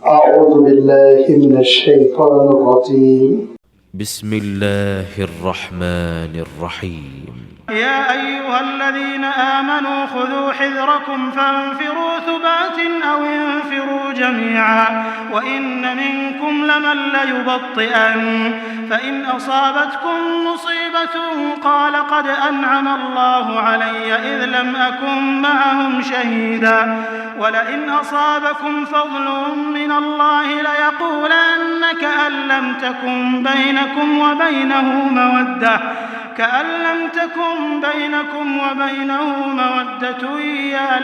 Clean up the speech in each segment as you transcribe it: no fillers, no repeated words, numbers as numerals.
أعوذ بالله من الشيطان الرجيم بسم الله الرحمن الرحيم يا أيها الذين آمنوا خذوا حذركم فانفروا ثبات أو انفروا جميعا وإن منكم لمن ليبطئن فإن أصابتكم مصيبة قال قد أنعم الله علي إذ لم أكن معهم شهيدا ولئن أصابكم فضل من الله ليقولن كأن لم تكن بينكم وبينه مودة يا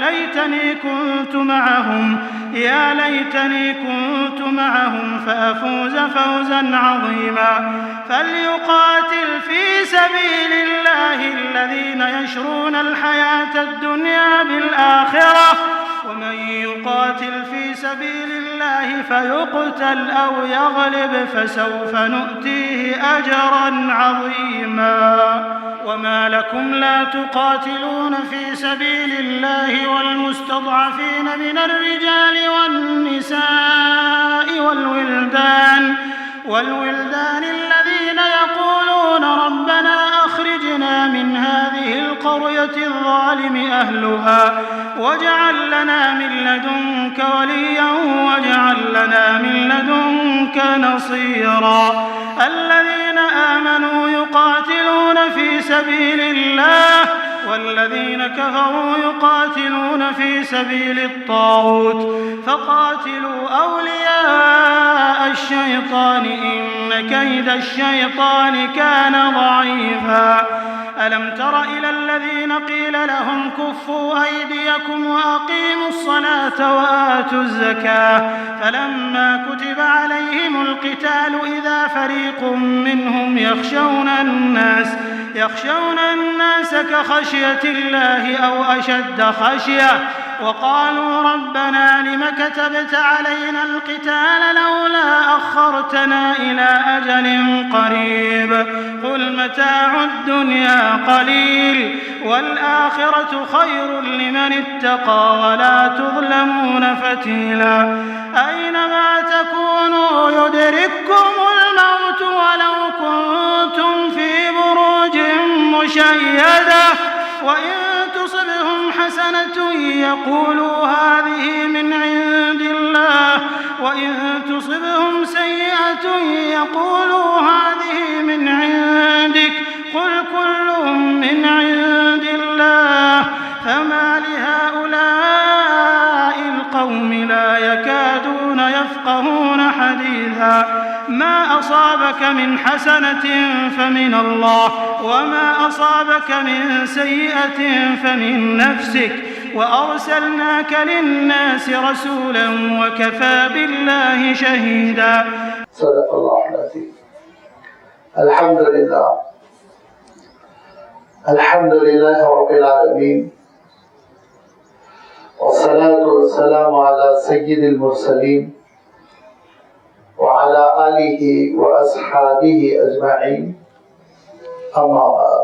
ليتني كنت معهم فأفوز فوزا عظيما فليقاتل في سبيل الله الذين يشرون الحياة الدنيا بالآخرة ومن يقاتل في سبيل الله فيقتل أو يغلب فسوف نؤتيه أجرا عظيما وما لكم لا تقاتلون في سبيل الله والمستضعفين من الرجال والنساء والولدان الذين يقولون ربنا أخرجنا من هذه القرية الظالم أهلها واجعل لنا من لدنك وليا واجعل لنا من لدنك نصيرا الذين آمنوا يقاتلون في سبيل الله والذين كفروا يقاتلون في سبيل الطاغوت فقاتلوا أولياء الشيطان إن كيد الشيطان كان ضعيفا ألم تر إلى الذين قيل لهم كفوا أيديكم وأقيموا الصلاة وآتوا الزكاة فلما كتب عليهم القتال إذا فريق منهم يخشون الناس كخشية الله أو أشد خشية وقالوا ربنا لم كتبت علينا القتال لولا أخرتنا إلى أجل قريب قل متاع الدنيا قليل والآخرة خير لمن اتقى ولا تظلمون فتيلا أينما تكونوا يدرككم الموت ولو كنتم في بروج مشيدة وإن تصبهم حسنة يقولوا هذه من عند الله وإن تصبهم سيئة يقولوا هذه من عندك قل كل من عند الله فما لهؤلاء القوم لا يكادون يفقهون حديثا ما أصابك من حسنة فمن الله وما أصابك من سيئة فمن نفسك وأرسلناك للناس رسولا وكفى بالله شهيدا صدق الله العظيم. الحمد لله رب العالمين والصلاة والسلام على سيد المرسلين وعلى آله وأصحابه أجمعين أما بعد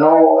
9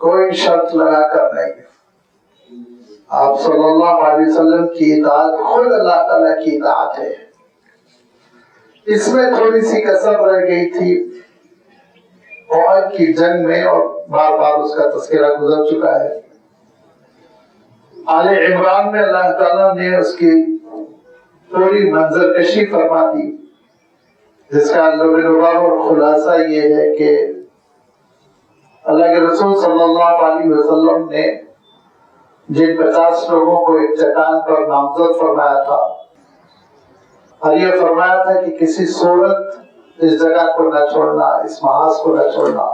کوئی شرط لگا کر نہیں. آپ صلی اللہ علیہ وسلم کی اطاعت خود اللہ تعالیٰ کی اطاعت ہے. اس میں تھوڑی سی کسر رہ گئی تھی احد کی جنگ میں، اور بار بار اس کا تذکرہ گزر چکا ہے. آل عمران میں اللہ تعالیٰ نے اس کی پوری منظر کشی فرما دی، جس کا لباب اور خلاصہ یہ ہے کہ اللہ کے رسول صلی اللہ علیہ وسلم نے جن 50 لوگوں کو ایک چٹان پر نامزد فرمایا تھا، اور یہ فرمایا تھا کہ کسی صورت اس جگہ کو نہ چھوڑنا، اس محاذ کو نہ چھوڑنا،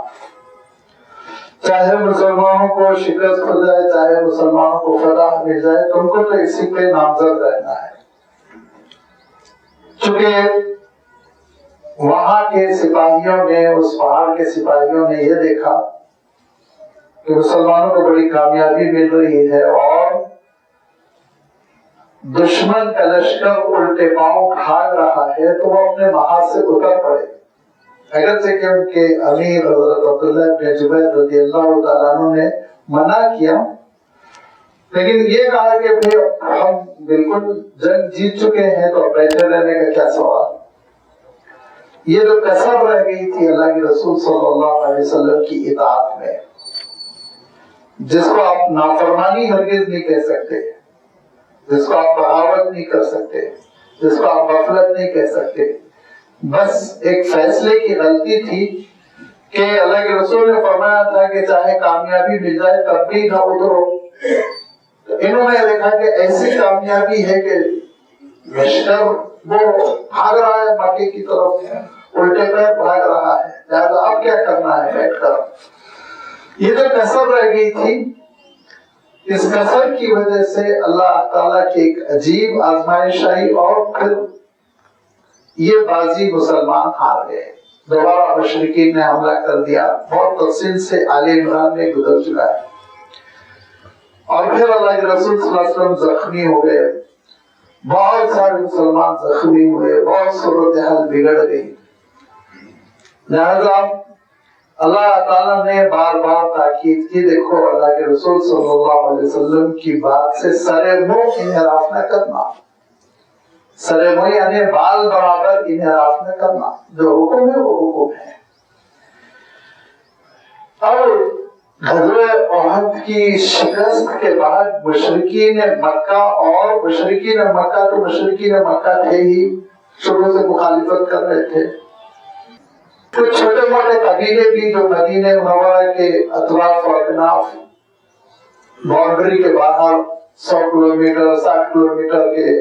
چاہے مسلمانوں کو شکست ہو جائے، چاہے مسلمانوں کو فتح مل جائے، تم کو تو اسی پہ نامزد رہنا ہے. چونکہ وہاں کے سپاہیوں نے، اس پہاڑ کے سپاہیوں نے یہ دیکھا کہ مسلمانوں کو بڑی کامیابی مل رہی ہے اور دشمن کا لشکر الٹے پاؤں بھاگ رہا ہے، تو وہ اپنے محاذ سے اتر پڑے. اگرچہ کہ ان کے امیر حضرت عبداللہ بن زبیر رضی اللہ تعالیٰ عنہ نے منع کیا، لیکن یہ کہا کہ بھئی ہم بالکل جنگ جیت چکے ہیں تو بیٹھے رہنے کا کیا سوال. یہ جو کسر رہ گئی تھی اللہ کے رسول صلی اللہ علیہ وسلم کی اطاعت میں، جس کو آپ نافرمانی ہرگز نہیں کہہ سکتے، جس کو آپ بغاوت نہیں کر سکتے، جس کو آپ غفلت نہیں کہہ سکتے، بس ایک فیصلے کی غلطی تھی کہ اللہ کے رسول نے فرمایا تھا کہ چاہے کامیابی مل جائے تب بھی نہ اترو. تو انہوں نے دیکھا کہ ایسی کامیابی ہے کہ لشکر وہ بھاگ رہا ہے مکے کی طرف، الٹے پیر بھاگ رہا ہے، لہٰذا اب کیا کرنا ہے بیٹھ کر. یہ جو کسر رہ گئی تھی، اس کسر کی وجہ سے اللہ تعالیٰ کی ایک عجیب آزمائش آئی اور پھر یہ بازی مسلمان ہار گئے. دوبارہ مشرکین نے حملہ کر دیا. بہت تفصیل سے آل عمران میں گزر چکا ہے. اور پھر اللہ کے رسول صلی اللہ علیہ وسلم زخمی ہو گئے، بہت سارے مسلمان زخمی ہوئے، بہت صورتحال بگڑ گئی. لہذا اللہ تعالیٰ نے بار بار تاکید کی، دیکھو اللہ کے رسول صلی اللہ علیہ وسلم کی بات سے سرے منہ انحراف نہ کرنا. سرے منہ یعنی بال برابر انحراف نہ کرنا، جو حکم ہے وہ حکم ہے. اور غزوہ احد کی شکست کے بعد مشرکین مکہ، اور مشرکین مکہ تو مشرکین مکہ تھے ہی، شروع سے مخالفت کر رہے تھے. کچھ چھوٹے موٹے قبیلے بھی جو مدینہ منورہ کے اطراف اور اکناف باؤنڈری کے باہر 100 کلومیٹر 60 کلومیٹر کے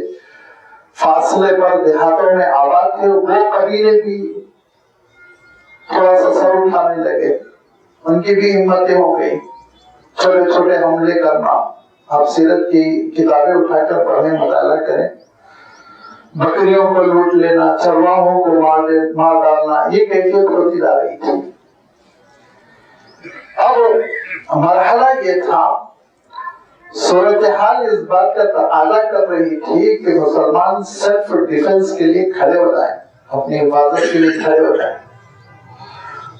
فاصلے پر دیہاتوں میں آباد تھے، وہ قبیلے بھی تھوڑا سا سر اٹھانے لگے. ان کی بھی ہمتیں ہو گئی چھوٹے چھوٹے حملے کرنا. آپ سیرت کی کتابیں اٹھا کر پڑھیں، مطالعہ کریں. بکریوں کو لوٹ لینا، چرواہوں کو مار ڈالنا، یہ کیفیت ہوتی جا رہی تھی. اب مرحلہ یہ تھا، صورتحال اس بات کا تقاضا کر رہی تھی کہ مسلمان سیلف ڈیفنس کے لیے کھڑے ہو جائیں، اپنی حفاظت کے لیے کھڑے ہو جائیں،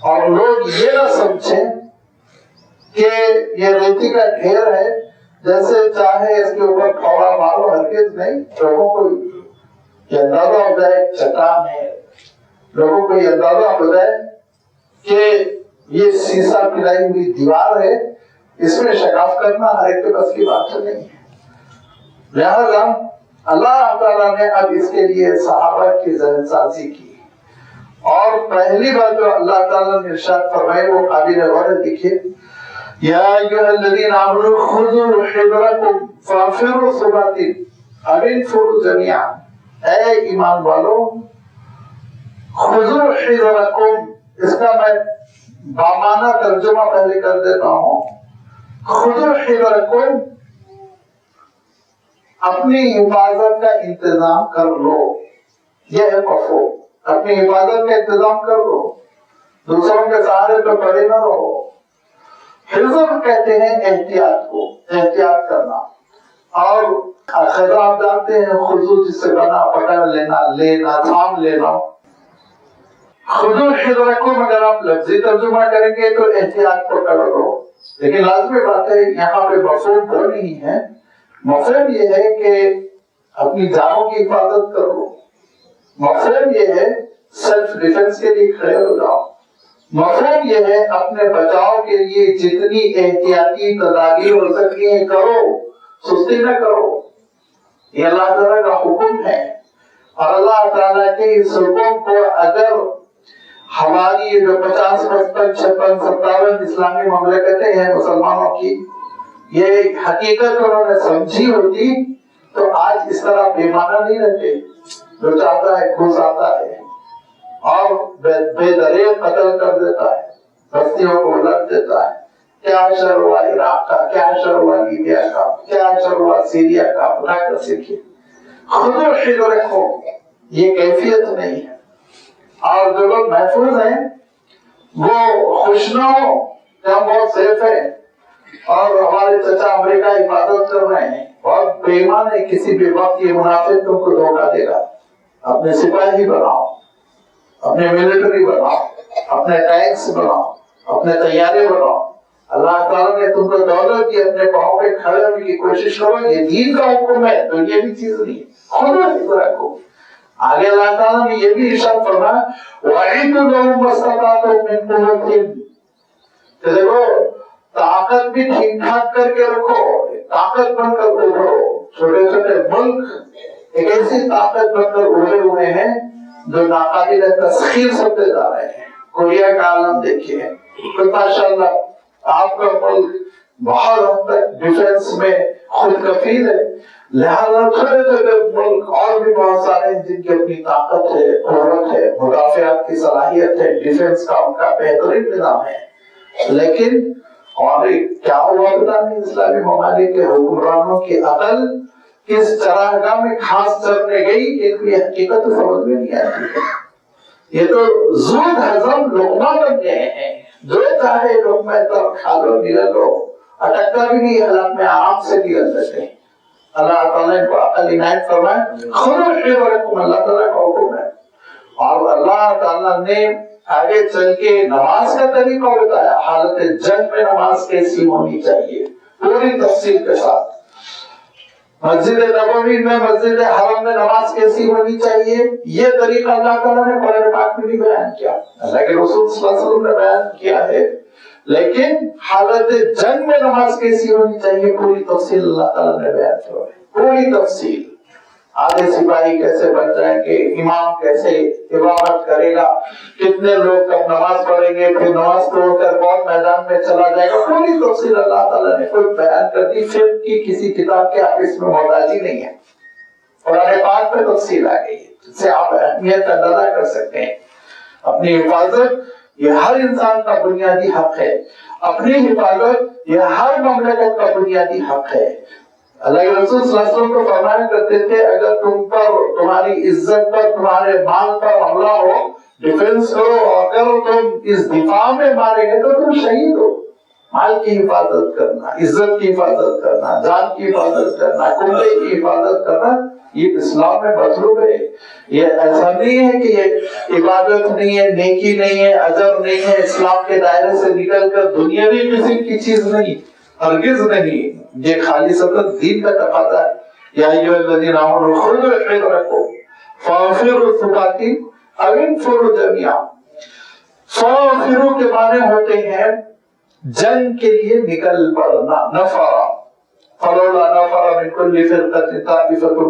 اور لوگ یہ نہ سمجھیں کہ یہ ریتی کا ڈھیر ہے، جیسے چاہے اس کے اوپر پھوڑا مارو. ہرگز نہیں. لوگوں کو یہ اندازہ ہو جائے چٹان ہے، لوگوں کو یہ اندازہ ہو جائے کہ یہ سیسا پلائی ہوئی دیوار ہے، اس میں شگاف کرنا ہر ایک کے بس کی بات نہیں ہے. لہذا اللہ تعالیٰ نے اب اس کے لیے صحابہ کی ذہن سازی کی، اور پہلی بات جو اللہ تعالیٰ نے ارشاد فرمائی وہ قابل غور ہے. دیکھیے، یا ایھا الذین آمنوا خذوا حذرکم فانفروا ثبات او انفروا جمیعا. اے ایمان والو، خذوا حذرکم، اس کا میں بامانہ ترجمہ پہلے کر دیتا ہوں. خذوا حذرکم، اپنی حفاظت کا انتظام کر لو. یہ ہے کفو، اپنی حفاظت کا انتظام کر لو، دوسروں کے سہارے پہ پڑے نہ رہو. حذر کہتے ہیں احتیاط کو، احتیاط کرنا. اور خضر آپ جانتے ہیں، خضو جس سے بنا، پکڑ لینا، لینا، تھام لینا. خذوا حذرکم اگر آپ لفظی ترجمہ کریں گے تو احتیاط پکڑ لو. لیکن لازمی بات ہے یہاں پہ مفہوم وہ نہیں ہے. مفہوم یہ ہے کہ اپنی جانوں کی حفاظت کرو. مفہوم یہ ہے سیلف ڈیفنس کے لیے کھڑے ہو جاؤ. مفہوم یہ ہے اپنے بچاؤ کے لیے جتنی احتیاطی تدابیر ہو سکتی ہیں کرو، سستی نہ کرو. یہ اللہ تعالیٰ کا حکم ہے. اور اللہ تعالیٰ کے اس حکم کو اگر ہماری یہ جو 50 55 56 57 اسلامی مملکتیں ہیں مسلمانوں کی، یہ حقیقت انہوں نے سمجھی ہوتی تو آج اس طرح بےمعنی نہیں رہتے. جو چاہتا ہے گھس آتا ہے اور بے دریغ قتل کر دیتا ہے، بستیوں کو الٹ دیتا ہے. کیا شر ہوا عراق کا، کیا شر ہوا لیبیا کا، کیا شر ہوا سیریا کا. اٹھا کر سیکھیے. خود رکھو، یہ کیفیت نہیں ہے. اور جو لوگ محفوظ ہیں وہ خوش نہ ہو کہ ہم بہت سیف ہیں اور ہمارے چچا امریکہ حفاظت کر رہے ہیں. بہت بے ایمان ہے. کسی بھی وقت یہ منافق تم کو دھوکہ دے گا. اپنے سپاہی بناؤ، اپنے ملٹری بناؤ، اپنے ٹینکس بناؤ، اپنے طیارے بناؤ. اللہ تعالیٰ نے تم کو دولت دی، اپنے پاؤں پہ کھڑے ہونے کی کوشش کرو. یہ دین کا حکم ہے تو یہ بھی چیز نہیں. خود رکھو. آگے اللہ تعالیٰ نے یہ بھی ارشاد فرمایا وَأَعِدُّوا لَهُم مَّا اسْتَطَعْتُم مِّن قُوَّةٍ. کہ دیکھو طاقت بھی ٹھیک ٹھاک کر کے رکھو، طاقت بن کر ابھرو. چھوٹے چھوٹے ملک ایک ایسی طاقت بن کر ابھرے ہوئے ہیں جو ناقابل تسخیر سمجھے جا رہے ہیں. کوریا کا عالم دیکھیے، ماشاءاللہ آپ کا ملک بہت حد تک ڈیفنس میں خود کفیل ہے. لہذا چھوٹے چھوٹے ملک اور بھی بہت سارے ہیں جن کی اپنی طاقت ہے، قوت ہے، مدافعات کی صلاحیت ہے، ڈیفنس کا ان کا بہترین نظام ہے. لیکن اور کیا ہوا پتا نہیں، اسلامی ممالک کے حکمرانوں کی عقل کس چراگاہ میں گھاس چرنے گئی کہ کوئی حقیقت سمجھ میں نہیں آتی. یہ تو زود ہضم لقمہ بن گئے ہیں. جو چاہے لقمہ تر کھا لو نگل لو، اٹکتا بھی نہیں، حالات میں آرام سے نگل لیتے. اللہ تعالیٰ نے عقل عنایت فرمائے. خود اللہ تعالیٰ کا حکم ہے. اور اللہ تعالیٰ نے آگے چل کے نماز کا طریقہ بتایا. حالت جنگ میں نماز کیسی ہونی چاہیے پوری تفصیل کے ساتھ. مسجد نبوی میں، مسجد حرم میں نماز کیسی ہونی چاہیے یہ طریقہ اللہ تعالیٰ نے قرآن پاک میں بھی بیان کیا. اللہ کے رسول صلی اللہ علیہ وسلم نے بیان کیا ہے. لیکن حالت جنگ میں نماز کیسی ہونی چاہیے پوری تفصیل اللہ تعالیٰ نے بیان کیا ہے. پوری تفصیل. آدھے سپاہی کیسے بن جائیں گے، امام کیسے امامت کرے گا، کتنے لوگ کب نماز پڑھیں گے، پھر نماز توڑ کر کون میدان میں چلا جائے گا. پوری تفصیل اللہ تعالیٰ نے خود بیان کر دی. فقہ کی کسی کتاب کے آپ اس میں محتاجی نہیں ہے. قرآن پاک میں تفصیل آ گئی ہے جس سے آپ اہمیت کا اندازہ کر سکتے ہیں. اپنی حفاظت یہ ہر انسان کا بنیادی حق ہے. اپنی حفاظت یہ ہر مملکت کا بنیادی حق ہے. اللہ کے رسول صلی اللہ علیہ وسلم کو فرمایا کرتے تھے اگر تم پر، تمہاری عزت پر، تمہارے مال پر حملہ ہو ڈیفنس کرو، اور اگر تم اس دفاع میں مارے گئے تو تم شہید ہو. مال کی حفاظت کرنا، عزت کی حفاظت کرنا، جان کی حفاظت کرنا، کنبے کی حفاظت کرنا یہ اسلام میں مطلوب ہے. یہ ایسا نہیں ہے کہ یہ عبادت نہیں ہے، نیکی نہیں ہے، اجر نہیں ہے، اسلام کے دائرے سے نکل کر دنیاوی قسم کی چیز نہیں، ہرگز نہیں. یہ خالصتاً دین کا تقاضا ہے. یا ایھا الذین آمنوا خذوا حذرکم فانفروا ثبات او انفروا جمیعا. فانفروا کے معنی ہوتے ہیں جنگ کے لیے نکل پڑنا. نفر فلولا نفر من کل فرقۃ طائفۃ.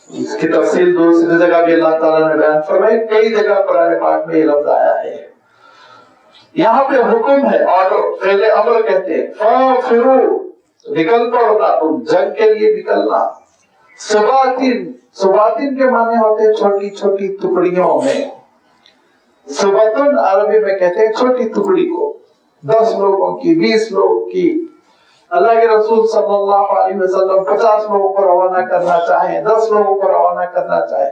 اس کی تفصیل دوسری جگہ بھی اللہ تعالیٰ نے بیان فرمائی. کئی جگہ قرآن پاک میں یہ لفظ آیا ہے. یہاں پہ حکم ہے اور فعل امر کہتے ہیں. فانفروا نکل پڑنا، تم جنگ کے لیے نکلنا. سباتن، سباتن کے معنی ہوتے ہیں چھوٹی چھوٹی ٹکڑیوں میں. سباتن عربی میں کہتے ہیں چھوٹی ٹکڑی کو، 10 لوگوں کی، 20 لوگوں کی. اللہ کے رسول صلی اللہ علیہ وسلم 50 لوگوں کو روانہ کرنا چاہیں، 10 لوگوں کو روانہ کرنا چاہیں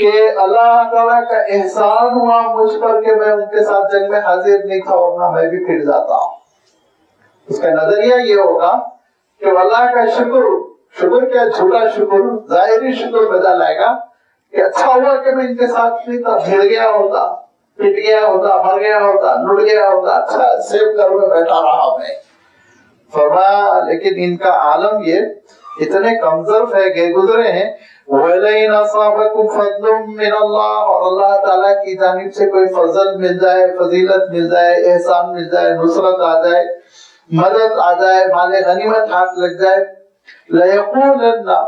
کہ اللہ تعالیٰ کا احسان ہوا مجھ پر کہ میں ان کے ساتھ جنگ میں حاضر نہیں تھا ورنہ میں بھی پھر جاتا ہوں. اس کا نظریہ یہ ہوگا کہ اللہ کا شکر کیا جھوٹا شکر ظاہری شکر بجا لائے گا کہ اچھا ہوا کہ میں ان کے ساتھ نہیں تھا, بھیڑ گیا ہوتا, پٹ گیا ہوتا, مر گیا ہوتا, لٹ گیا ہوتا, اچھا سیو کر میں بیٹھا رہا میں. فرمایا لیکن ان کا عالم یہ اتنے کمزور ہے کہ گزرے ہیں. وَلَئِنْ أَصَابَكُمْ فَضْلٌ مِّنَ اللَّهِ, اور اللہ تعالیٰ کی جانب سے کوئی فضل مل جائے, فضیلت مل جائے, احسان مل جائے, نصرت آ جائے, مدد آ جائے, مال غنیمت ہاتھ لگ جائے, لَيَقُولَنَّ,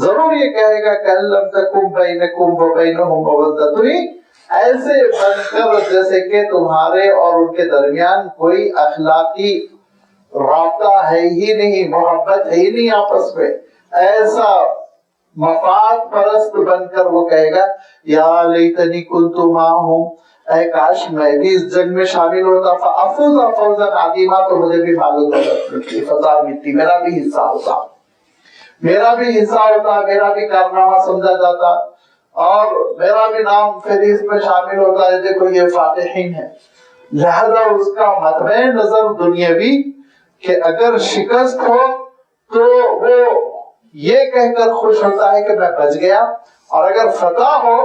ضرور یہ کہے گا کہ لَمْ تَكُنْ بَيْنَكُمْ وَبَيْنَهُمْ مَوَدَّةٌ, ایسے بن کر جیسے کہ تمہارے اور ان کے درمیان کوئی اخلاقی رابطہ ہے ہی نہیں, محبت ہے ہی نہیں آپس میں. ایسا مفاد پرست بن کر وہ کہے گا یا لیتنی کنت معہم, اے کاش میں بھی اس جنگ میں شامل ہوتا, فافوز فوزا عظیما, تو مجھے بھی مال و دولت ملتی, فتح ملتی, میرا بھی حصہ ہوتا, میرا بھی کارنامہ سمجھا جاتا اور میرا بھی نام فہرست میں شامل ہوتا ہے, دیکھو یہ فاتحین ہے. لہذا اس کا مطمع نظر دنیاوی کہ اگر شکست ہو تو وہ یہ کہہ کر خوش ہوتا ہے کہ میں بچ گیا, اور اگر فتح ہو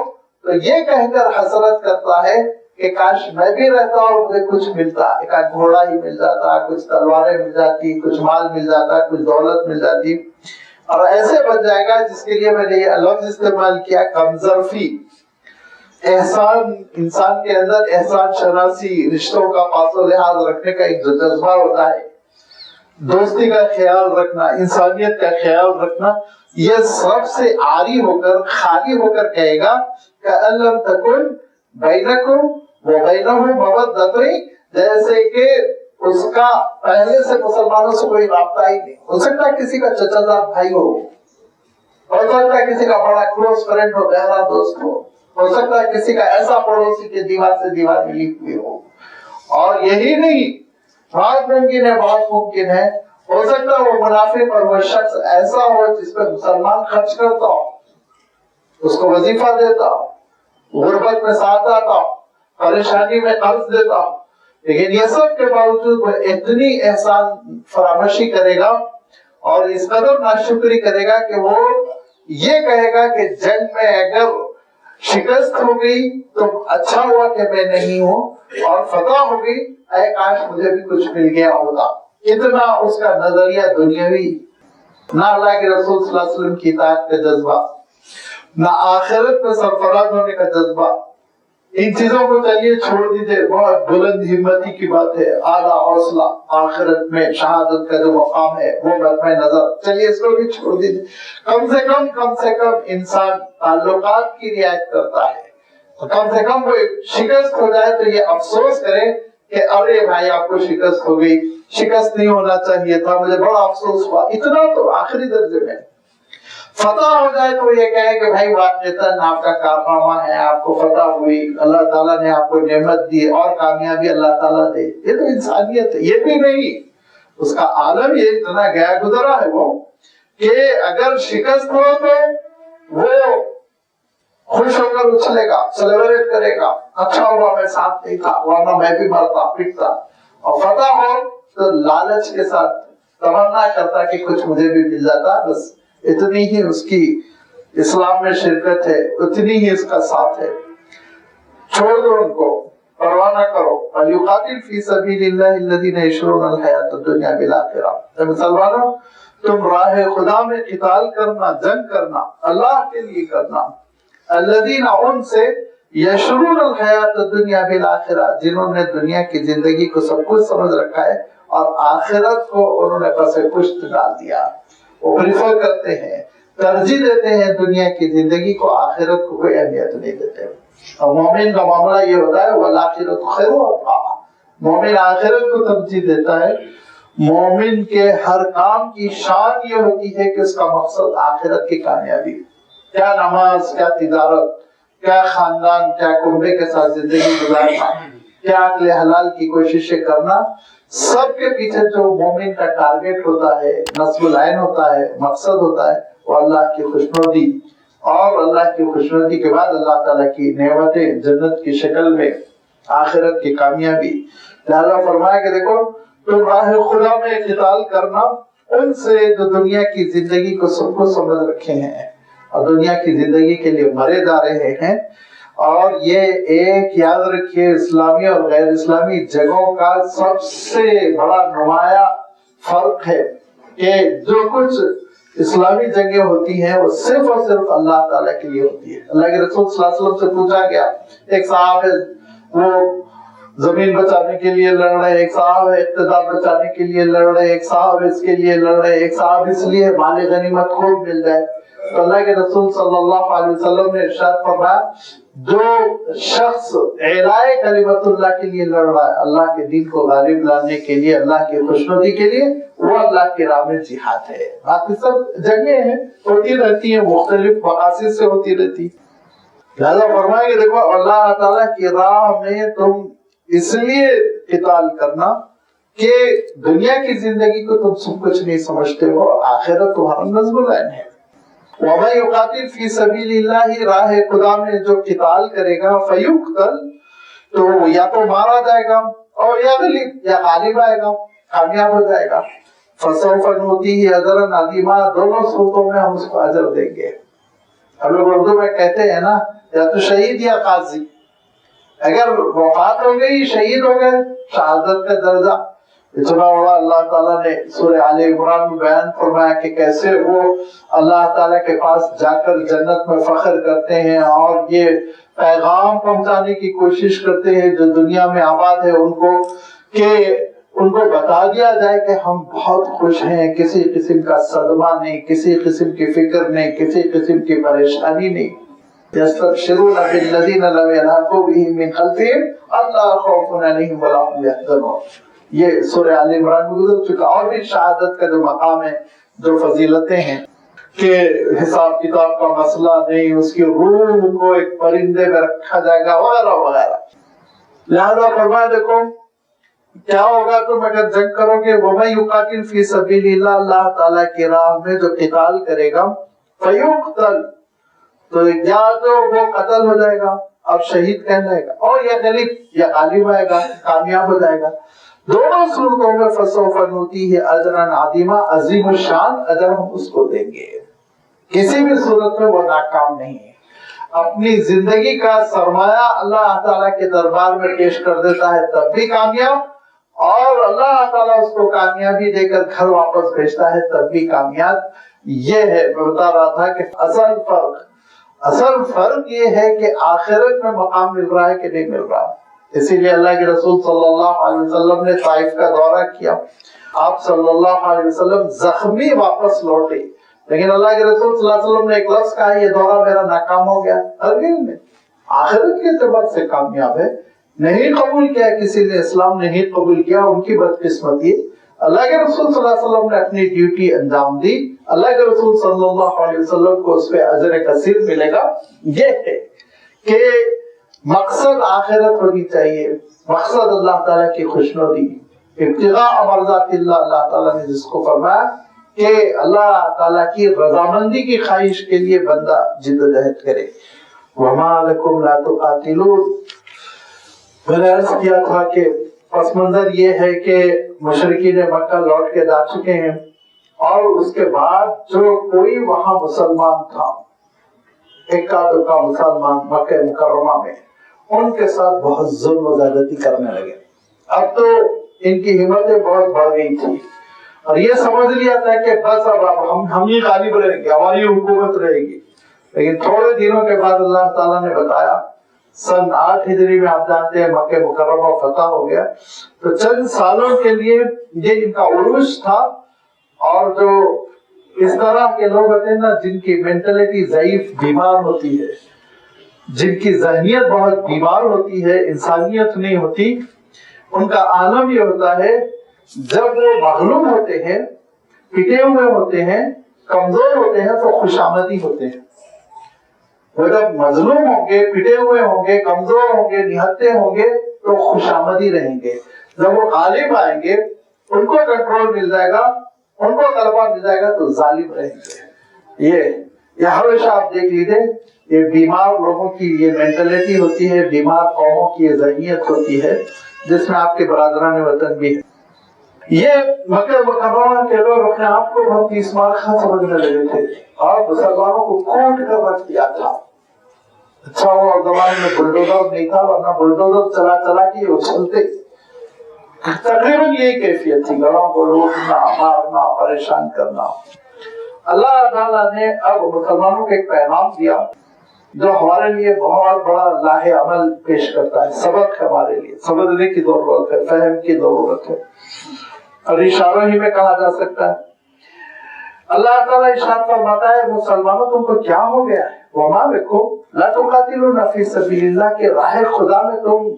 تو یہ کہہ کر حسرت کرتا ہے کہ کاش میں بھی رہتا اور مجھے کچھ ملتا, ایک گھوڑا ہی مل جاتا, کچھ تلواریں مل جاتی, کچھ مال مل جاتا, کچھ دولت مل جاتی, اور ایسے بن جائے گا. جس کے لیے میں نے یہ لفظ استعمال کیا کمزرفی. احسان, انسان کے اندر احسان شناسی, رشتوں کا پاس و لحاظ رکھنے کا ایک جذبہ ہوتا ہے, دوستی کا خیال رکھنا, انسانیت کا خیال رکھنا, یہ سب سے عاری ہو کر, خالی ہو کر کہے گا کہ لَمْ تَكُنْ بَيْنَكُمْ وَبَيْنَهُ مَوَدَّةٌ, جیسے کہ اس کا پہلے سے مسلمانوں سے کوئی رابطہ ہی نہیں. ہو سکتا ہے کسی کا چچا زاد بھائی ہو سکتا ہے کسی کا بڑا کلوز فرینڈ ہو, گہرا دوست ہو سکتا ہے کسی کا ایسا پڑوسی کہ دیوار سے دیوار ملی ہوئی ہو. اور یہی نہیں, بہت ممکن ہے ہو سکتا ہے وہ منافق اور وہ شخص ایسا ہو جس پہ مسلمان خرچ کرتا ہو, اس کو وظیفہ دیتا ہو, غربت میں ساتھ آتا ہو, پریشانی میں قرض دیتا ہو, لیکن یہ سب کے باوجود وہ اتنی احسان فراموشی کرے گا اور اس قدر ناشکری کرے گا کہ وہ یہ کہے گا کہ جنگ میں اگر شکست ہو گئی تو اچھا ہوا کہ میں نہیں ہوں, اور فتح ہو گئی اے کاش مجھے بھی کچھ مل گیا ہوتا. اتنا اس کا نظریہ دنیاوی, نہ اللہ کے رسول صلی اللہ علیہ وسلم کی اطاعت کا جذبہ, نہ آخرت میں سرفراز ہونے کا جذبہ. ان چیزوں کو چلیے چھوڑ دیجئے, بہت بلند ہمتی کی بات ہے, اعلیٰ حوصلہ, آخرت میں شہادت کا جو مقام ہے وہ مطمع نظر, چلیے اس کو بھی چھوڑ دیجئے. کم سے کم انسان تعلقات کی رعایت کرتا ہے, کم سے کم وہ شکست ہو جائے تو یہ افسوس کرے کہ ارے بھائی آپ کو شکست ہو گئی, شکست نہیں ہونا چاہیے تھا, مجھے بڑا افسوس ہوا. اتنا تو آخری درجے میں. فتح ہو جائے تو یہ کہے کہ بھائی واقعتاً آپ کا کارنامہ ہے, آپ کو فتح ہوئی, اللہ تعالیٰ نے آپ کو نعمت دی, اور کامیابی اللہ تعالیٰ دے. یہ تو انسانیت ہے. یہ بھی نہیں, اس کا عالم یہ اتنا گیا گزرا ہے وہ کہ اگر شکست ہو تو وہ خوش ہو کر اچھلے گا, سیلیبریٹ کرے گا, اچھا ہوا میں ساتھ نہیں تھا ورنہ میں بھی مرتا پٹتا. اور فتح ہو تو لالچ کے ساتھ تمنا کرتا کہ کچھ مجھے بھی مل جاتا. بس اتنی ہی اس کی اسلام میں شرکت ہے, اتنی ہی اس کا ساتھ ہے. چھوڑ دو ان کو, پرواہ نہ کرو. وَلْيُقَاتِلْ فِي سَبِيلِ اللَّهِ الَّذِينَ يَشْرُونَ الْحَيَاةَ الدُّنْيَا بِالْآخِرَةِ. اے مسلمانوں, تم راہ خدا میں قتال کرنا, جنگ کرنا, اللہ کے لیے کرنا. الذین, ان سے, یشرون الحیات الدنیا بالآخرہ, جنہوں نے دنیا کی زندگی کو سب کچھ سمجھ رکھا ہے اور آخرت کو انہوں نے پس پشت ڈال دیا. وہ پریفر کرتے ہیں, ترجیح دیتے ہیں دنیا کی زندگی کو, آخرت کو کوئی اہمیت نہیں دیتے. اور مومن کا معاملہ یہ ہوتا ہے والآخرۃ خیر وابقیٰ, مومن آخرت کو ترجیح دیتا ہے. مومن کے ہر کام کی شان یہ ہوتی ہے کہ اس کا مقصد آخرت کی کامیابی. کیا نماز, کیا تجارت, کیا خاندان, کیا کنبے کے ساتھ زندگی گزارنا, کیا اکل حلال کی کوششیں کرنا, سب کے پیچھے جو مومن کا ٹارگیٹ ہوتا ہے, نصب العین ہوتا ہے, مقصد ہوتا ہے, وہ اللہ کی خوشنودی, اور اللہ کی خوشنودی کے بعد اللہ تعالیٰ کی نعمتیں جنت کی شکل میں، آخرت کی کامیابی۔ لہذا فرمایا کہ دیکھو تم راہ خدا میں قتال کرنا ان سے جو دنیا کی زندگی کو سب کو سمجھ رکھے ہیں اور دنیا کی زندگی کے لیے مرے جا رہے ہیں۔ اور یہ ایک یاد رکھیے، اسلامی اور غیر اسلامی جگہوں کا سب سے بڑا نمایاں فرق ہے کہ جو کچھ اسلامی جنگیں ہوتی ہیں وہ صرف اور صرف اللہ تعالیٰ کے لیے ہوتی ہے۔ اللہ کے رسول صلی اللہ علیہ وسلم سے پوچھا گیا، ایک صاحب ہے وہ زمین بچانے کے لیے لڑ رہے، ایک صاحب ہے اقتدار بچانے کے لیے لڑ رہے، ایک صاحب اس کے لیے لڑ رہے، ایک صاحب اس لیے مال غنیمت خوب مل جائے۔ تو اللہ کے رسول صلی اللہ علیہ وسلم نے ارشاد فرمایا، جو شخص اعلاء کلمت اللہ کے لیے لڑ رہا ہے، اللہ کے دین کو غالب لانے کے لیے، اللہ کی خوشنودی کے لیے، وہ اللہ کی راہ میں جہاد ہے۔ باقی سب جنگیں ہیں، ہوتی رہتی ہیں، مختلف مقاصد سے ہوتی رہتی ہیں۔ لہذا فرمائیں کہ دیکھو اللہ تعالیٰ کی راہ میں تم اس لیے قتال کرنا کہ دنیا کی زندگی کو تم سب کچھ نہیں سمجھتے ہو، آخرت تمہارا نصب العین ہے۔ وَمَن يُقَاتِلْ فِي سَبِيلِ اللَّهِ، راہ خدا میں جو قتال کرے گا، فَيُقْتَلْ، تو یا تو مارا جائے گا اور یا غالب آئے گا، کامیاب ہو جائے گا۔ فَسَوْفَ نُؤْتِيهِ أَجْرًا عَظِيمًا، دونوں صورتوں میں ہم اس کو اجر دیں گے۔ ہم لوگ اردو میں کہتے ہیں نا، یا تو شہید یا قاضی۔ اگر وفات ہو گئی، شہید ہو گئے، شہادت کا درجہ اتنا بڑا اللہ تعالیٰ نے سورہ آل عمران میں بیان فرمایا کہ کیسے وہ اللہ تعالیٰ کے پاس جا کر جنت میں فخر کرتے ہیں اور یہ پیغام پہنچانے کی کوشش کرتے ہیں جو دنیا میں آباد ہے ان کو، کہ ان کو بتا دیا جائے کہ ہم بہت خوش ہیں، کسی قسم کا صدمہ نہیں، کسی قسم کی فکر نہیں، کسی قسم کی پریشانی نہیں۔ يستبشرون بالذين لم يلحقوا بهم من خلفهم الا خوف عليهم ولا هم يحزنون۔ یہ سورہ آل عمران میں گزر چکا۔ اور بھی شہادت کا جو مقام ہے، جو فضیلتیں ہیں کہ حساب کتاب کا مسئلہ نہیں، اس کی روح کو ایک پرندے میں رکھا جائے گا وغیرہ وغیرہ۔ لہذا فرمایا دیکھو کیا ہوگا تم اگر جنگ کرو گے، وَمَن يُقَاتِلْ فِي سَبِيلِ اللَّهِ، اللہ تعالیٰ کی راہ میں جو قتال کرے گا، فَيُقْتَلْ، تو یا تو وہ قتل ہو جائے گا اور شہید کہلائے گا، اور یا غالب آئے گا، کامیاب ہو جائے گا۔ دونوں صورتوں میں فَسَوْفَ نُؤْتِيهِ أَجْرًا عَظِيمًا، عظیم الشان اجر ہم اس کو دیں گے۔ کسی بھی صورت میں وہ ناکام نہیں ہے۔ اپنی زندگی کا سرمایہ اللہ تعالیٰ کے دربار میں پیش کر دیتا ہے تب بھی کامیاب، اور اللہ تعالیٰ اس کو کامیابی دے کر گھر واپس بھیجتا ہے تب بھی کامیاب۔ یہ ہے، میں بتا رہا تھا کہ اصل فرق یہ ہے کہ آخرت میں مقام مل رہا ہے کہ نہیں مل رہا۔ اسی لیے اللہ کے رسول صلی اللہ علیہ وسلم نے طائف کا دورہ کیا، آپ صلی اللہ علیہ وسلم زخمی واپس لوٹے، لیکن اللہ کے رسول صلی اللہ علیہ وسلم نے ایک لفظ کہا، یہ دورہ میرا ناکام ہو گیا۔ میں آخرت کے اعتبار سے کامیاب ہے۔ نہیں قبول کیا کسی نے، اسلام نہیں قبول کیا، ان کی بدقسمتی۔ اللہ کے رسول صلی اللہ علیہ وسلم نے اپنی ڈیوٹی انجام دی، اللہ کے رسول صلی اللہ علیہ وسلم کو اس پہ اجر کثیر ملے گا۔ یہ ہے کہ مقصد آخرت ہونی چاہیے، مقصد اللہ تعالیٰ کی خوشنودی، ابتغاء مرضات اللہ۔ اللہ تعالیٰ نے جس کو فرمایا کہ اللہ تعالیٰ کی رضامندی کی خواہش کے لیے بندہ جدوجہد کرے۔ وَمَا لَكُمْ لَا تُقَاتِلُونَ، میں نے عرض کیا تھا کہ پس منظر یہ ہے کہ مشرکین مکہ لوٹ کے جا چکے ہیں، اور اس کے بعد جو کوئی وہاں مسلمان تھا، اکا دکا مسلمان مکہ مکرمہ میں، ان کے ساتھ بہت ظلم و زیادتی کرنے لگے۔ اب تو ان کی ہمتیں بہت بڑھ گئی تھی اور یہ سمجھ لیا تھا کہ بس اب ہم ہی غالب رہیں گے، ہماری حکومت رہے گی۔ لیکن تھوڑے دنوں کے بعد اللہ تعالیٰ نے بتایا، سن 8 ہجری میں آپ جانتے ہیں مکہ مکرمہ فتح ہو گیا، تو چند سالوں کے لیے یہ ان کا عروج تھا۔ اور جو اس طرح کے لوگ ہوتے ہیں نا، جن کی مینٹلٹی ضعیف بیمار ہوتی ہے، جن کی ذہنیت بہت بیمار ہوتی ہے، انسانیت نہیں ہوتی، ان کا عالم یہ ہوتا ہے جب وہ مغلوب ہوتے ہیں، پٹے ہوئے ہوتے ہیں، کمزور ہوتے ہیں تو خوشامدی ہوتے ہیں۔ وہ جب مظلوم ہوں گے، پٹے ہوئے ہوں گے، کمزور ہوں گے، نہتے ہوں گے تو خوشامدی رہیں گے۔ جب وہ غالب آئیں گے، ان کو کنٹرول مل جائے گا، ان کو غلبہ مل جائے گا تو ظالم رہیں گے۔ یہ ہمیشہ آپ دیکھ لیجیے، یہ بیمار لوگوں کی یہ مینٹلٹی ہوتی ہے، بیمار قوموں کی یہ ذہنیت ہوتی ہے، جس میں آپ کے برادران وطن بھی ہے۔ یہ مکہ مکرمہ کے لوگ اپنے آپ کو بہت ہی اسمار خان سمجھنے لگے تھے اور مسلمانوں کو کوٹ کر رکھ دیا تھا۔ اچھا وہ زمانے میں بلڈوزر نہیں تھا، ورنہ بلڈوزر چلا چلا کے اچھلتے، تقریباً یہی کیفیت تھی، گھروں کو لوٹنا، مارنا، پریشان کرنا۔ اللہ تعالیٰ نے اب مسلمانوں کو ایک پیغام دیا جو ہمارے لیے بہت بڑا لاہ عمل پیش کرتا ہے، سبق ہے ہمارے لیے، سمجھنے کی ضرورت ہے، فہم کی ضرورت ہے، اور اشاروں ہی میں کہا جا سکتا ہے۔ اللہ تعالیٰ ارشاد فرماتا ہے مسلمانوں تم کو کیا ہو گیا ہے؟ وما بکم لا تقاتلون فی سبیل اللہ، کے راہ خدا میں تم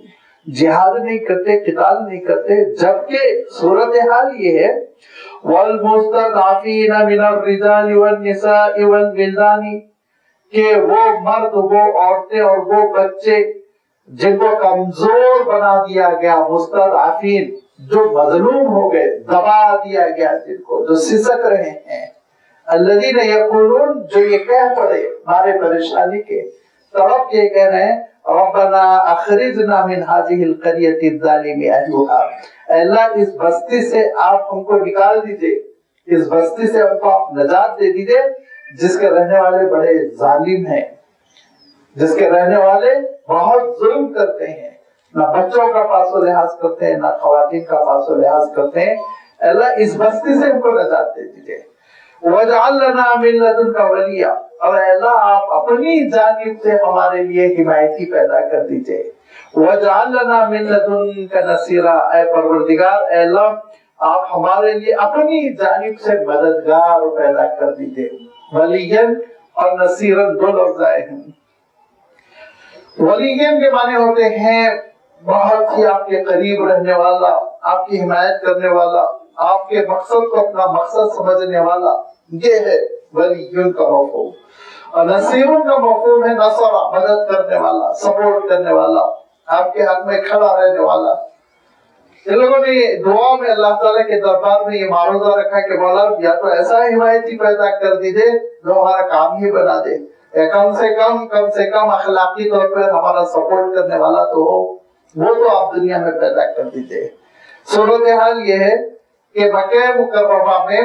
جہاد نہیں کرتے، قتال نہیں کرتے، جبکہ صورتحال یہ ہے والمستضعفین من الرجال والنساء والولدان، کہ وہ مرد، وہ عورتیں اور وہ بچے جن کو کمزور بنا دیا گیا، مستضعفین جو مظلوم ہو گئے، دبا دیا گیا، جن کو جو سسک رہے ہیں، الذین یقولون جو یہ کہہ پڑے ہمارے پریشانی کے طرف یہ کہہ رہے ہیں ربنا اخرجنا من هذه القرية الظالم اهلها، اے اللہ اس بستی سے آپ ہم کو نکال دیجئے، اس بستی سے ہم کو نجات دے دیجئے جس کے رہنے والے بڑے ظالم ہیں، جس کے رہنے والے بہت ظلم کرتے ہیں، نہ بچوں کا پاس و لحاظ کرتے ہیں، نہ خواتین کا پاس و لحاظ کرتے ہیں، اللہ اس بستی سے ہم کو نجات دے دیجئے۔ وَاجْعَلْ لَنَا مِن لَّدُنْكَ وَلِيًّا، اور اے اللہ آپ اپنی جانب سے ہمارے لیے حمایتی پیدا کر دیجئے۔ وَاجْعَلْ لَنَا مِن لَّدُنْكَ نَصِيرًا، اے پروردگار، اے اللہ آپ ہمارے لیے اپنی جانب سے مددگار پیدا کر دیجئے۔ ولیًّا اور نصیرًا دو لفظ آئے ہیں۔ ولیًّا کے معنی ہوتے ہیں بہت ہی آپ کے قریب رہنے والا، آپ کی حمایت کرنے والا، آپ کے مقصد کو اپنا مقصد سمجھنے والا، یہ ہے ولیٌ کا مفہوم۔ اور نصیر کا مفہوم ہے نصر، مدد کرنے والا، سپورٹ کرنے والا، آپ کے حق میں کھڑا رہنے والا۔ ان لوگوں نے دعا میں اللہ تعالیٰ کے دربار میں یہ معروضہ رکھا کہ مولا یا تو ایسا حمایتی پیدا کر دیجئے جو ہمارا کام ہی بنا دے، یا کم سے کم اخلاقی طور پر ہمارا سپورٹ کرنے والا تو ہو، وہ تو آپ دنیا میں پیدا کر دیجئے۔ صورتحال یہ ہے کہ مکہ مکرمہ میں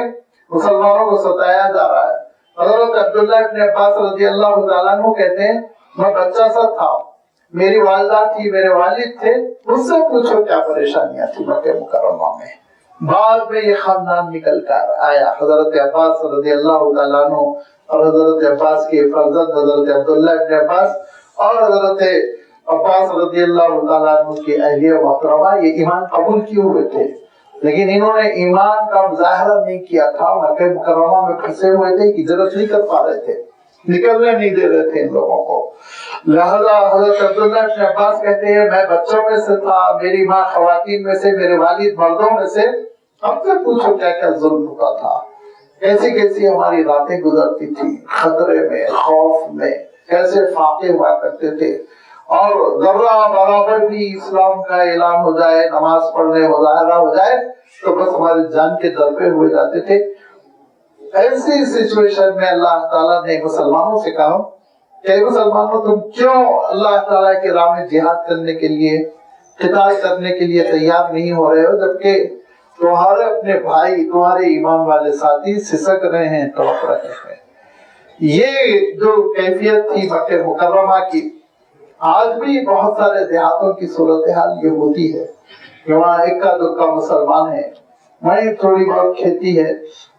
مسلمانوں کو ستایا جا رہا ہے۔ حضرت عبداللہ ابن عباس رضی اللہ تعالیٰ عنہ کہتے ہیں میں بچہ سا تھا، میری والدہ تھی، میرے والد تھے، مجھ سے پوچھو کیا پریشانیاں تھی مکہ مکرمہ میں۔ بعد میں یہ خاندان نکل کر آیا، حضرت عباس رضی اللہ تعالیٰ عنہ اور حضرت عباس کے فرزند حضرت عبداللہ ابن عباس اور حضرت عباس رضی اللہ تعالیٰ عنہ کی اہلیہ محترمہ یہ ایمان قبول کیے ہوئے تھے، لیکن انہوں نے ایمان کا مظاہرہ نہیں کیا تھا، مکہ مکرمہ میں پھنسے ہوئے تھے، ہجرت نہیں کر پا رہے تھے، نکلنے نہیں دے رہے تھے ان لوگوں کو۔ لہذا حضرت عبداللہ ابن عباس کہتے ہیں میں بچوں میں سے تھا، میری ماں خواتین میں سے، میرے والد مردوں میں سے، اب سے پوچھو کیا کیا ظلم ہوتا تھا، کیسی کیسی ہماری راتیں گزرتی تھی، خطرے میں، خوف میں، کیسے فاقے ہوا کرتے تھے، اور ذرہ برابر بھی اسلام کا اعلان ہو جائے، نماز پڑھنے مظاہرہ ہو جائے تو بس ہماری جان کے در پہ ہوئے جاتے تھے۔ ایسی سچویشن میں اللہ تعالیٰ نے مسلمانوں سے کہا کہ مسلمانوں تم کیوں اللہ تعالیٰ کے راہ میں جہاد کرنے کے لیے، قتال کرنے کے لیے تیار نہیں ہو رہے ہو، جبکہ تمہارے اپنے بھائی، تمہارے ایمان والے ساتھی سسک رہے ہیں، تڑپ رہے ہیں۔ یہ جو کیفیت تھی مکہ مکرمہ کی، آج بھی بہت سارے دیہاتوں کی صورتحال یہ ہوتی ہے کہ وہاں اکا دکا مسلمان ہے، وہیں تھوڑی بہت کھیتی ہے،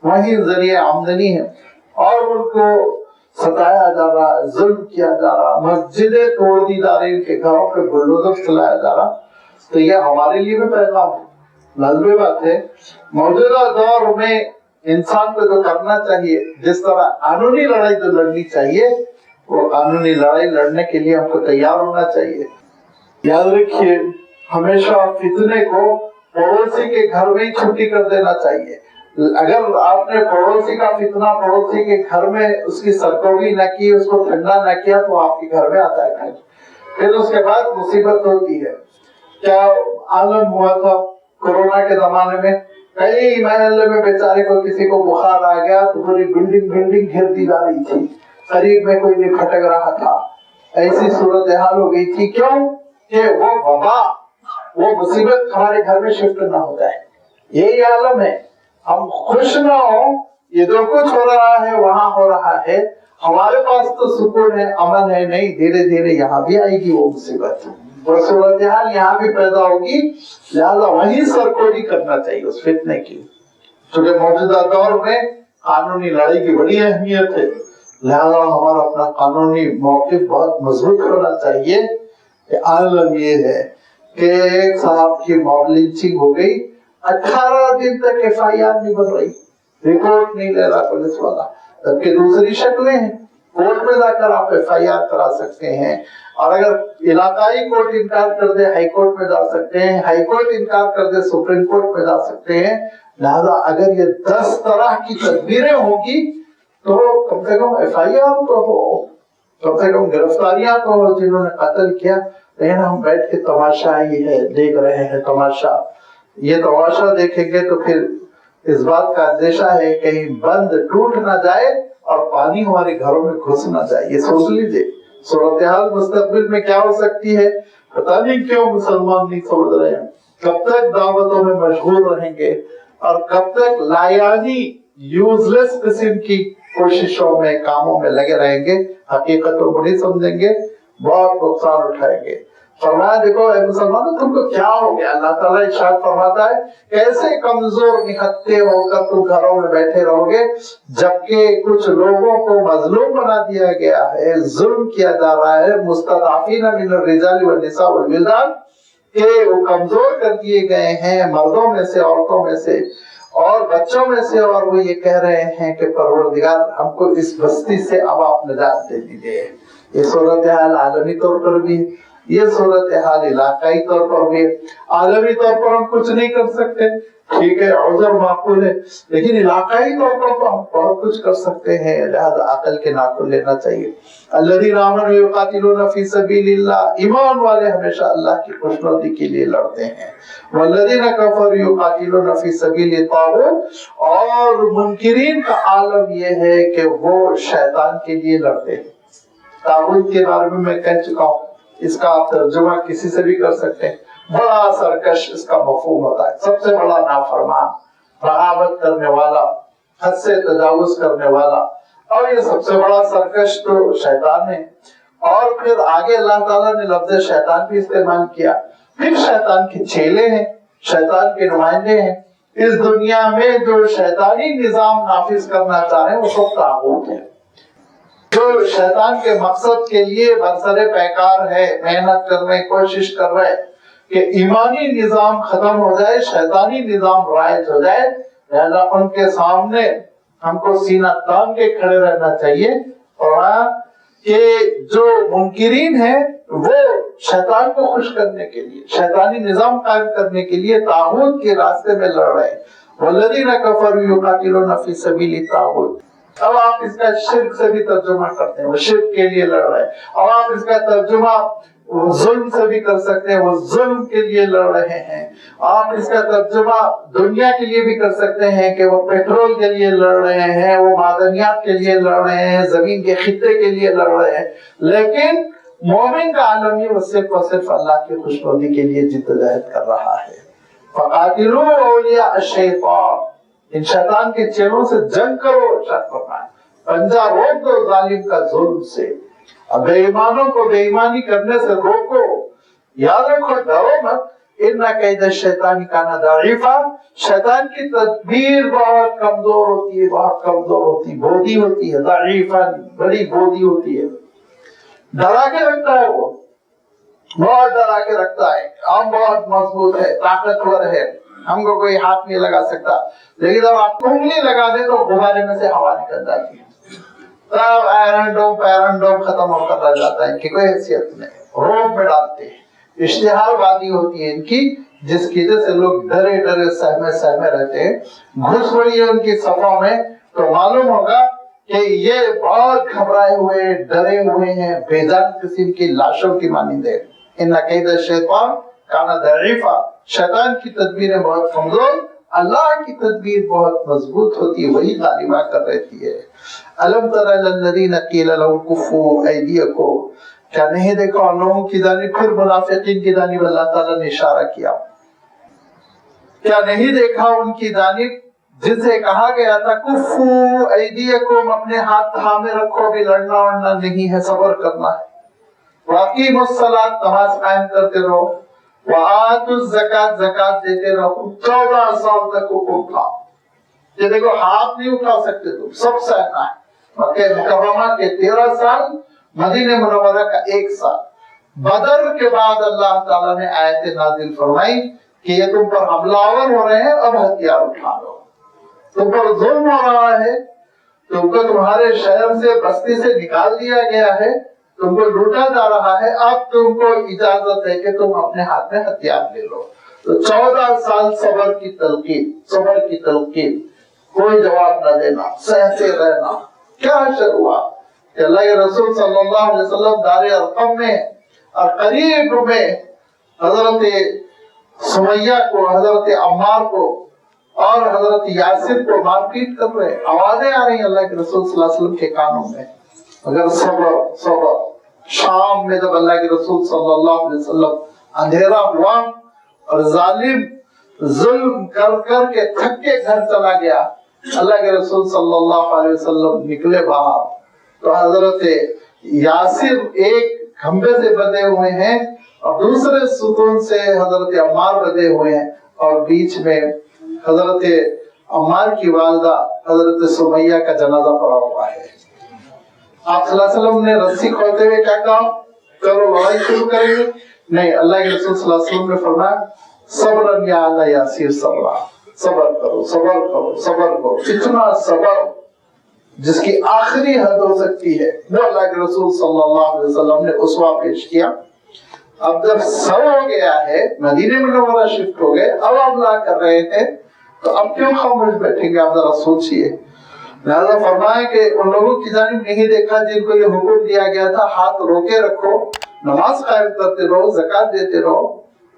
وہیں ذریعہ آمدنی ہے، اور ان کو ستایا جا رہا، ظلم کیا جا رہا، مسجدیں توڑ دی جا رہی، ان کے گھروں پہ بلڈوزر چلایا جا رہا۔ تو یہ ہمارے لیے بھی پیغام ہے، لازمی بات ہے موجودہ دور میں انسان کو جو کرنا چاہیے، جس طرح قانونی لڑائی جو لڑنی چاہیے، وہ قانونی لڑائی لڑنے کے لیے ہم کو تیار ہونا چاہیے۔ یاد رکھیے ہمیشہ فتنے کو پڑوسی کے گھر میں ہی چھٹی کر دینا چاہیے۔ اگر آپ نے پڑوسی کا فتنہ پڑوسی کے گھر میں اس کی سرکوبی نہ کی، اس کو ٹھنڈا نہ کیا، تو آپ کے گھر میں آتا ہے، پھر اس کے بعد مصیبت ہوتی ہے۔ کیا عالم ہوا تھا کورونا کے زمانے میں، کئی محلے میں بیچارے کو کسی کو بخار آ گیا تو پوری بلڈنگ گھر دی جا رہی تھی، قریب میں کوئی نہیں پھٹک رہا تھا. ایسی صورتحال ہو گئی تھی. کیوں کہ وہ وبا، وہ مصیبت ہمارے گھر میں شفٹ نہ ہوتا ہے. یہی عالم ہے. ہم خوش نہ ہو، یہ جو کچھ ہو رہا ہے وہاں ہو رہا ہے، ہمارے پاس تو سکون ہے، امن ہے نہیں. دھیرے دھیرے یہاں بھی آئے گی وہ مصیبت، وہ صورتحال یہاں بھی پیدا ہوگی. لہذا وہیں سرکوری کرنا چاہیے اس فتنے کی. چونکہ موجودہ دور میں قانونی لڑائی کی بڑی اہمیت ہے، لہذا ہمارا اپنا قانونی موقف بہت مضبوط ہونا چاہیے. کہ عالم یہ ہے کہ ایک صاحب کی موب لنچنگ ہو گئی، 18 دن تک FIR نہیں بن رہی، رپورٹ نہیں لے رہا پولیس والا. جبکہ دوسری شکلیں ہیں، کورٹ میں جا کر آپ FIR کرا سکتے ہیں، اور اگر علاقائی کورٹ انکار کر دے ہائی کورٹ میں جا سکتے ہیں، ہائی کورٹ انکار کر دے سپریم کورٹ میں جا سکتے ہیں. لہذا اگر یہ 10 طرح کی تدبیریں ہوگی تو کم سے کم FIR تو ہو، کم سے کم گرفتاریاں تو ہو جنہوں نے قتل کیا. لیکن ہم بیٹھ کے تماشا ہی ہے دیکھ رہے ہیں. تماشا، یہ تماشا دیکھیں گے تو پھر اس بات کا اندیشہ ہے کہیں بند ٹوٹ نہ جائے اور پانی ہمارے گھروں میں گھس نہ جائے. یہ سوچ لیجیے صورتحال مستقبل میں کیا ہو سکتی ہے. پتہ نہیں کیوں مسلمان نہیں سمجھ رہے ہیں. کب تک دعوتوں میں مشغول رہیں گے اور کب تک لایانی یوز لیس قسم کی کوششوں میں کاموں میں لگے رہیں گے، حقیقتوں کو نہیں سمجھیں گے، بہت نقصان اٹھائیں گے. فرمایا دیکھو اے مسلمانوں تم کو کیا ہو گیا. اللہ تعالیٰ ارشاد فرماتا ہے کیسے کمزور نہتے ہو کر تم گھروں میں بیٹھے رہو گے جبکہ کچھ لوگوں کو مظلوم بنا دیا گیا ہے، ظلم کیا جا رہا ہے. مستضعفین من الرجال والنساء والولدان، کہ وہ کمزور کر دیے گئے ہیں مردوں میں سے، عورتوں میں سے اور بچوں میں سے، اور وہ یہ کہہ رہے ہیں کہ پروردگار ہم کو اس بستی سے اب آپ نجات دے دیجئے. یہ صورتحال عالمی طور پر بھی، یہ صورتحال علاقائی طور پر بھی. عالمی طور پر ہم کچھ نہیں کر سکتے، ٹھیک ہے، عذر معقول ہے، لیکن علاقائی طور پر تو ہم بہت کچھ کر سکتے ہیں. لہذا عقل کے ناخن لینا چاہیے. الذین آمنوا یقاتلون فی سبیل اللہ، ایمان والے ہمیشہ اللہ کی خوشنودی کے لیے لڑتے ہیں. والذین کفروا یقاتلون فی سبیل الطاغوت، اور منکرین کا عالم یہ ہے کہ وہ شیطان کے لیے لڑتے ہیں. طاغوت کے بارے میں کہہ چکا ہوں، اس کا آپ ترجمہ کسی سے بھی کر سکتے ہیں. بڑا سرکش اس کا مفہوم ہوتا ہے، سب سے بڑا نافرمان، بغاوت کرنے والا، حد سے تجاوز کرنے والا. اور یہ سب سے بڑا سرکش تو شیطان ہے. اور پھر آگے اللہ تعالیٰ نے لفظ شیطان بھی استعمال کیا. پھر شیطان کے چیلے ہیں، شیطان کے نمائندے ہیں. اس دنیا میں جو شیطانی نظام نافذ کرنا چاہ رہے ہیں وہ سب طاغوت ہیں. جو شیطان کے مقصد کے لیے برسر پیکار ہے، محنت کر رہے، کوشش کر رہے کہ ایمانی نظام ختم ہو جائے، شیطانی نظام رائج ہو جائے. لہذا ان کے سامنے ہم کو سینہ تان کے کھڑے رہنا چاہیے. اور کہ جو منکرین ہیں وہ شیطان کو خوش کرنے کے لیے، شیطانی نظام قائم کرنے کے لیے طاغوت کے راستے میں لڑ رہے ہیں. والذین کفروا یقاتلون فی سبیل الطاغوت. اب آپ اس کا شرک سے بھی ترجمہ کرتے ہیں، وہ شرک کے لیے لڑ رہے ہیں. اب آپ اس کا ترجمہ ظلم سے بھی کر سکتے ہیں، وہ ظلم کے لیے لڑ رہے ہیں. آپ اس کا ترجمہ دنیا کے لیے بھی کر سکتے ہیں کہ وہ پیٹرول کے لیے لڑ رہے ہیں، وہ معدنیات کے لیے لڑ رہے ہیں، زمین کے خطے کے لیے لڑ رہے ہیں. لیکن مومن کا عالم یہ وہ صرف اور صرف اللہ کی خوشنودی کے لیے جدوجہد کر رہا ہے. فقاتلوا اولیاء الشیطان، ان شیطان کے چیلوں سے جنگ کرو. ارشاد فرمایا پنجہ روک دو ظالم کا ظلم سے، اب بے ایمانوں کو بے ایمانی کرنے سے روکو. یاد رکھو، ڈرو مت. ان کید الشیطان کان ضعیفا، شیطان کی تدبیر بہت کمزور ہوتی ہے، بہت کمزور ہوتی ہے، بودی ہوتی ہے. ضعیفا، بڑی بودی ہوتی ہے. ڈرا کے رکھتا ہے، وہ بہت ڈرا کے رکھتا ہے. ہم بہت مضبوط ہے، طاقتور ہے، ہم کو کوئی ہاتھ نہیں لگا سکتا. لیکن جب آپ انگلی لگا دیں تو غبارے میں سے ہوا نکل جاتی ہے، تب آئرن ڈوم پیرن ڈوم ختم ہو کر رہ جاتا ہے. ان کی کوئی حیثیت نہیں، روب میں ڈالتے ہیں. اشتہار بازی ہوتی ہے ان کی، جس کی وجہ سے لوگ ڈرے ڈرے سہمے سہمے رہتے ہیں. گھس پڑی ہے ان کی صفوں میں تو معلوم ہوگا کہ یہ بہت گھبرائے ہوئے، ڈرے ہوئے ہیں، بے جان قسم کی لاشوں کی مانند ہے. ان کید الشیطان کان ضعیفا، شیطان کی تدبیریں بہت کمزور اللہ کی تدبیر بہت مضبوط ہوتی ہے، وہی غالبہ کر رہتی ہے۔ الم تر الی الذین قیل لهم کفوا ایدیکم، کیا نہیں دیکھا ان لوگوں کی جانب، پھر منافقین کی جانب اللہ تعالیٰ نے اشارہ کیا، کیا نہیں دیکھا ان کی جانب جن سے کہا گیا تھا کفوا ایدیکم، اپنے ہاتھ تھامے رکھو، بھی لڑنا وڑنا نہیں ہے، صبر کرنا ہے، واقیموا الصلاۃ، نماز قائم کرتے رہو، وآتوا الزکاۃ، زکات دیتے رہو۔ 14 سال تک حکم تھا کہ دیکھو ہاتھ نہیں اٹھا سکتے تم، سب سہنا ہے۔ مکہ مکرمہ کے 13 سال، مدینہ منورہ کا 1 سال۔ بدر کے بعد اللہ تعالیٰ نے آیت نازل فرمائی کہ یہ تم پر حملہ آور ہو رہے ہیں، اب ہتھیار اٹھا لو، تم پر ظلم ہو رہا ہے، تم کو تمہارے شہر سے بستی سے نکال دیا گیا ہے، تم کو لوٹا جا رہا ہے، اب تم کو اجازت ہے کہ تم اپنے ہاتھ میں ہتھیار لے لو۔ تو 14 سال صبر کی تلقین، صبر کی تلقین، کوئی جواب نہ دینا، سہتے رہنا۔ کیا اثر ہوا کہ اللہ کے رسول صلی اللہ علیہ وسلم دار ارقم میں اور قریب میں حضرت سمیہ کو، حضرت عمار کو اور حضرت یاسر کو مار پیٹ کر رہے، آوازیں آ رہی ہیں اللہ کے رسول صلی اللہ علیہ وسلم کے کانوں میں، اگر صبر صبر۔ شام میں جب اللہ کے رسول صلی اللہ علیہ وسلم اندھیرا ہوا اور ظالم ظلم کر کر کے تھک کے گھر چلا گیا، اللہ کے رسول صلی اللہ علیہ وسلم نکلے باہر تو حضرت یاسر ایک کھمبے سے بندھے ہوئے ہیں اور دوسرے ستون سے حضرت عمار بندھے ہوئے ہیں، اور بیچ میں حضرت عمار کی والدہ حضرت سمیہ کا جنازہ پڑا ہوا ہے۔ آپ صلی اللہ علیہ وسلم نے رسی کھولتے ہوئے کیا کہا؟ چلو لڑائی شروع کریں گے؟ نہیں، اللہ کے رسول صلی اللہ علیہ وسلم نے فرمایا صبرن یا اللہ یاسر، صبر کرو، صبر کرو، صبر کرو، اتنا صبر جس کی آخری حد ہو سکتی ہے وہ اللہ کے رسول صلی اللہ علیہ وسلم نے اسوہ پیش کیا۔ اب جب سو ہو گیا ہے، مدینہ منورہ شفٹ ہو گئے، اب آپ لا کر رہے ہیں، تو اب کیوں خاموش بیٹھیں گے؟ آپ ذرا سوچئے۔ لہذا فرمایا کہ ان لوگوں کی جانب نہیں دیکھا جن کو یہ حکم دیا گیا تھا ہاتھ روکے رکھو، نماز قائم کرتے رہو، زکات دیتے رہو،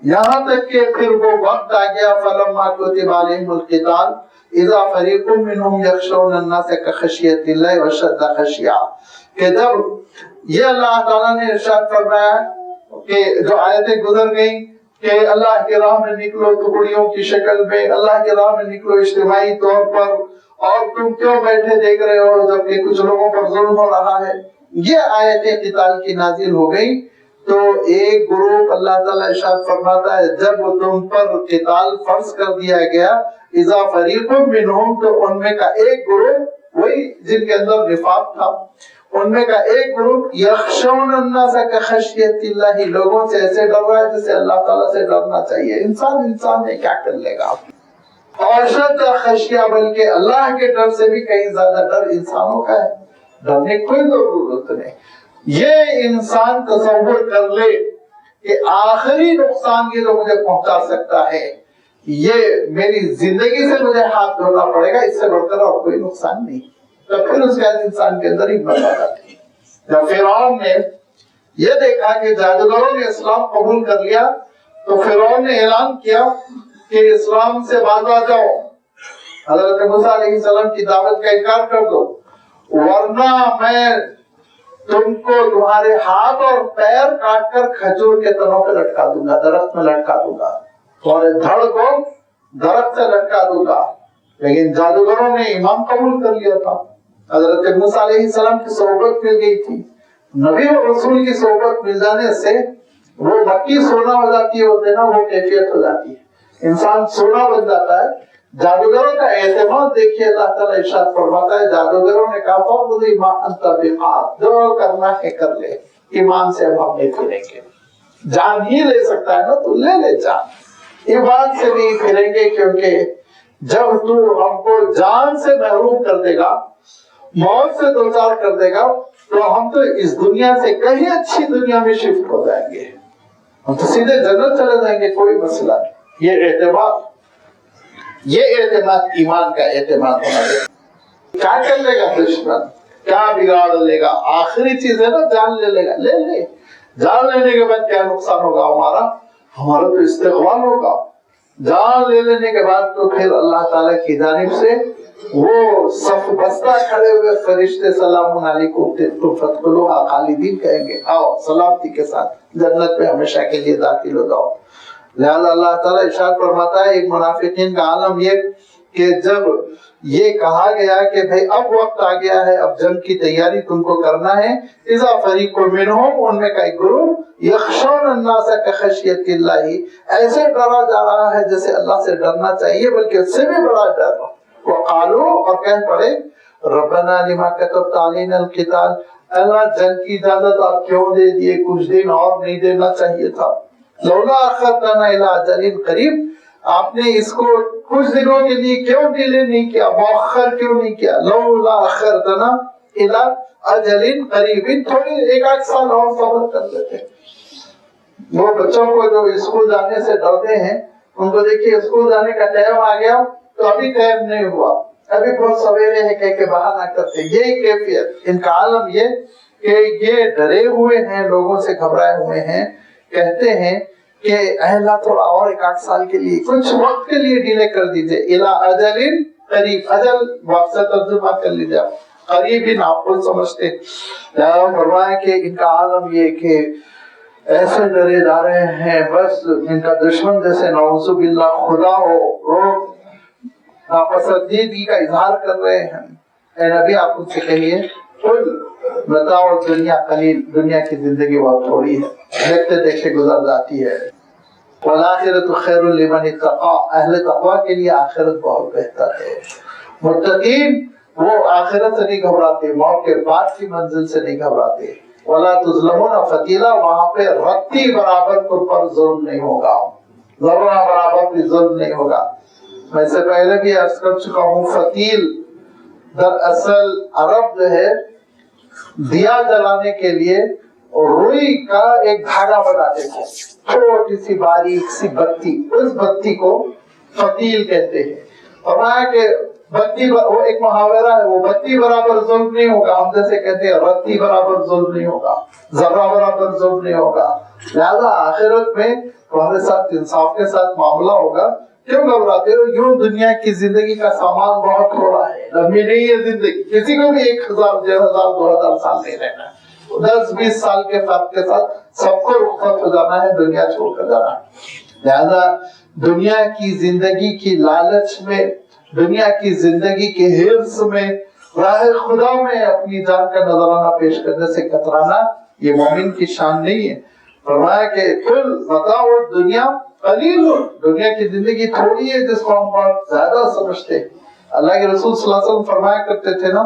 یہاں تک کہ پھر وہ وقت آ گیا فلما کتب علیہم القتال اذا فریق منہم یخشون الناس کخشیۃ اللہ واشد خشیہ، کہ جب یہ اللہ تعالیٰ نے ارشاد فرمایا کہ جو آیتیں گزر گئیں کہ اللہ کے راہ میں نکلو ٹکڑیوں کی شکل میں، اللہ کے راہ میں نکلو اجتماعی طور پر، اور تم کیوں بیٹھے دیکھ رہے ہو جبکہ کچھ لوگوں پر ظلم ہو رہا ہے، یہ آیتیں قتال کی نازل ہو گئی۔ تو ایک گروپ اللہ تعالیٰ ارشاد فرماتا ہے جب تم پر قتال فرض کر دیا گیا اذا فریق منہم، تو ان میں کا ایک گروہ وہی جن کے اندر نفاق تھا، ان میں کا ایک گروپ یخشون الناس کخشیۃ اللہ، لوگوں سے ایسے ڈر رہا ہے جسے اللہ تعالیٰ سے ڈرنا چاہیے۔ انسان ہے، کیا کر لے گا؟ اور شد خشیہ، بلکہ اللہ کے ڈر سے بھی کہیں زیادہ ڈر انسانوں کا ہے، ڈرنے کی کوئی ضرورت نہیں۔ یہ انسان تصور کر لے کہ آخری نقصان یہ جو مجھے پہنچا سکتا ہے، یہ میری زندگی سے مجھے ہاتھ دھونا پڑے گا، اس سے بڑھ کر اور کوئی نقصان نہیں، تو پھر اس کے بعد انسان کے اندر ہی بڑھ جاتی ہے۔ جب فرعون نے یہ دیکھا کہ جادوگروں نے اسلام قبول کر لیا تو فرعون نے اعلان کیا کہ اسلام سے باز آ جاؤ، حضرت موسیٰ علیہ السلام کی دعوت کا انکار کر دو، ورنہ میں تم کو تمہارے ہاتھ اور پیر کاٹ کر کھجور کے تنوں پہ لٹکا دوں گا، درخت میں لٹکا دوں گا، تمہارے دھڑ کو درخت سے لٹکا دوں گا۔ لیکن جادوگروں نے ایمان قبول کر لیا تھا، حضرت موسیٰ علیہ السلام کی صحبت مل گئی تھی، نبی و رسول کی صحبت مل جانے سے وہ مٹی سونا ہو جاتی ہے، ہوتے نا وہ کیفیت ہو جاتی ہے، انسان سونا بن جاتا ہے۔ جادوگروں کا اعتماد دیکھیے، اللہ تعالیٰ ارشاد فرماتا ہے جادوگروں نے کہا فَقُضِ مَا أَنْتَ بِقَاضٍ، جو کرنا ہے کر لے، ایمان سے ہم نہیں پھریں گے۔ جان ہی لے سکتا ہے نا تو لے لے جان، ایمان سے نہیں پھریں گے، کیونکہ جب تو ہم کو جان سے محروم کر دے گا، موت سے دوچار کر دے گا، تو ہم تو اس دنیا سے کہیں اچھی دنیا میں شفٹ ہو جائیں گے، ہم تو سیدھے جنت چلے جائیں گے، کوئی مسئلہ نہیں۔ یہ اعتماد ایمان کا اعتماد ہونا ہے۔ کیا کر لے گا دشمن، کیا بگاڑ لے گا؟ آخری چیز ہے نا، جان لے لے گا، لے لے، جان لینے کے بعد کیا نقصان ہوگا ہمارا تو استقبال ہوگا، جان لے لینے کے بعد تو پھر اللہ تعالیٰ کی جانب سے وہ صف بستہ کھڑے ہوئے فرشتے سلام علیکم طبتم فادخلوها خالدین کہیں گے، آؤ سلامتی کے ساتھ جنت میں ہمیشہ کے لیے داخل ہو جاؤ۔ لہذا اللہ تعالیٰ ارشاد فرماتا ہے ایک منافقین کا عالم یہ کہ جب یہ کہا گیا کہ بھئی اب وقت آ گیا ہے، اب جنگ کی تیاری تم کو کرنا ہے، اذا فریق منہم، ان میں کا ایک گروہ، یخشون الناس کخشیت اللہ، ایسے ڈرا جا رہا ہے جیسے اللہ سے ڈرنا چاہیے بلکہ اس سے بھی بڑا ڈر، وقالو، اور کہہ پڑے ربنا لما کتبت علینا القتال، اللہ جنگ کی اجازت آپ کیوں دے دیے، کچھ دن اور نہیں دینا چاہیے تھا، لولا اخرتنا الی اجل قریب، آپ نے اس کو کچھ دنوں کے لیے کیوں ڈیلے نہیں کیا، مؤخر کیوں نہیں کیا، لولا اخرتنا الی اجل قریب، تھوڑی ایک آدھ سال اور صبر کر لیتے۔ وہ بچوں کو جو اسکول جانے سے ڈرتے ہیں ان کو دیکھیے اسکول جانے کا ٹائم آ گیا تو ابھی ٹائم نہیں ہوا، ابھی بہت سویرے ہے کہہ کے بہانہ کرتے، یہی کیفیت ان کا عالم یہ کہ یہ ڈرے ہوئے ہیں، لوگوں سے گھبرائے ہوئے ہیں، کہتے ہیں کہ اے اللہ تھوڑا اور ایک آدھ سال کے لیے کچھ وقت کے لیے ڈیلے کر دیجئے، الی اجل قریب، اجل وقت سے ترجمہ کر لیجئے، قریب ہی آپ کو سمجھتے۔ فرمایا کہ ان کا عالم یہ کہ ایسے ڈرے جا رہے ہیں، بس ان کا دشمن جیسے نعوذ باللہ خدا ہو، وہ ناپسندیدگی کا اظہار کر رہے ہیں۔ اے نبی آپ ان سے کہیے قل متاع الدنیا قلیل، دنیا کی زندگی بہت تھوڑی ہے، دیکھتے دیکھتے گزر جاتی ہے، والآخرۃ خیر لمن اتقی، اہل تقوی کے لیے آخرت بہت بہتر ہے۔ متقین وہ آخرت سے نہیں گھبراتے، موت کے بعد کی منزل سے نہیں گھبراتے۔ ولا تظلمون فتیلا، وہاں پہ رتی برابر تم پر ظلم نہیں ہوگا، ذرہ برابر بھی ظلم نہیں ہوگا۔ میں سے پہلے بھی عرض کر چکا ہوں، فتیل دراصل عرب جو ہے دیا جلانے کے لیے روئی کا ایک دھاگا بناتے تھے، چھوٹی سی باریک سی بتی، اس بتی کو فتیل کہتے ہیں۔ فرمایا کہ بتی وہ ایک محاورہ ہے، وہ بتی برابر ظلم نہیں ہوگا، ہم جیسے کہتے ہیں رتی برابر ظلم نہیں ہوگا، ذرہ برابر ظلم نہیں ہوگا۔ لہذا آخرت میں تمہارے ساتھ انصاف کے ساتھ معاملہ ہوگا، کیوں گھبراتے ہو؟ یوں دنیا کی زندگی کا سامان بہت تھوڑا ہے، لمبی نہیں ہے زندگی، کسی کو بھی 1000 1000 2000 سال نہیں رہنا، 10-20 سال کے فرق کے ساتھ سب کو رخصت ہو جانا ہے، دنیا چھوڑ کر جانا ہے۔ لہذا دنیا کی زندگی کی لالچ میں، دنیا کی زندگی کے حرص میں، راہ خدا میں اپنی جان کا نذرانہ پیش کرنے سے کترانا یہ مومن کی شان نہیں ہے۔ فرمایا کہ کل متاع الدنیا قلیل، دنیا کی زندگی تھوڑی ہے جس کو ہم بہت زیادہ سمجھتے ہیں۔ اللہ کے رسول صلی اللہ علیہ وسلم فرمایا کرتے تھے نا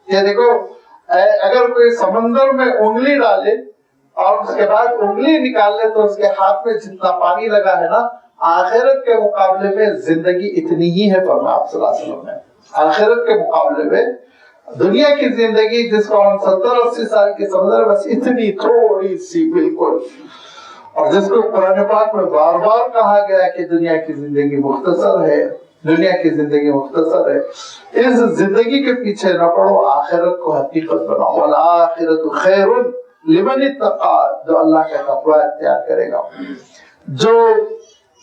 کہ دیکھو اگر کوئی سمندر میں انگلی ڈالے اور اس کے بعد انگلی نکال لے تو اس کے ہاتھ میں جتنا پانی لگا ہے نا، آخرت کے مقابلے میں زندگی اتنی ہی ہے، فرمایا آپ صلی اللہ علیہ وسلم نے۔ آخرت کے مقابلے میں دنیا کی زندگی جس کو ہم 70-80 سال کی سمندر، بس اتنی تھوڑی سی بالکل، اور جس کو قرآن پاک میں بار بار کہا گیا کہ دنیا کی زندگی مختصر ہے، دنیا کی زندگی مختصر ہے۔ اس زندگی کے پیچھے نہ پڑو، آخرت کو حقیقت بناؤ۔ والآخرۃ خیر لمن اتقی، جو اللہ کا تقوی اختیار کرے گا، جو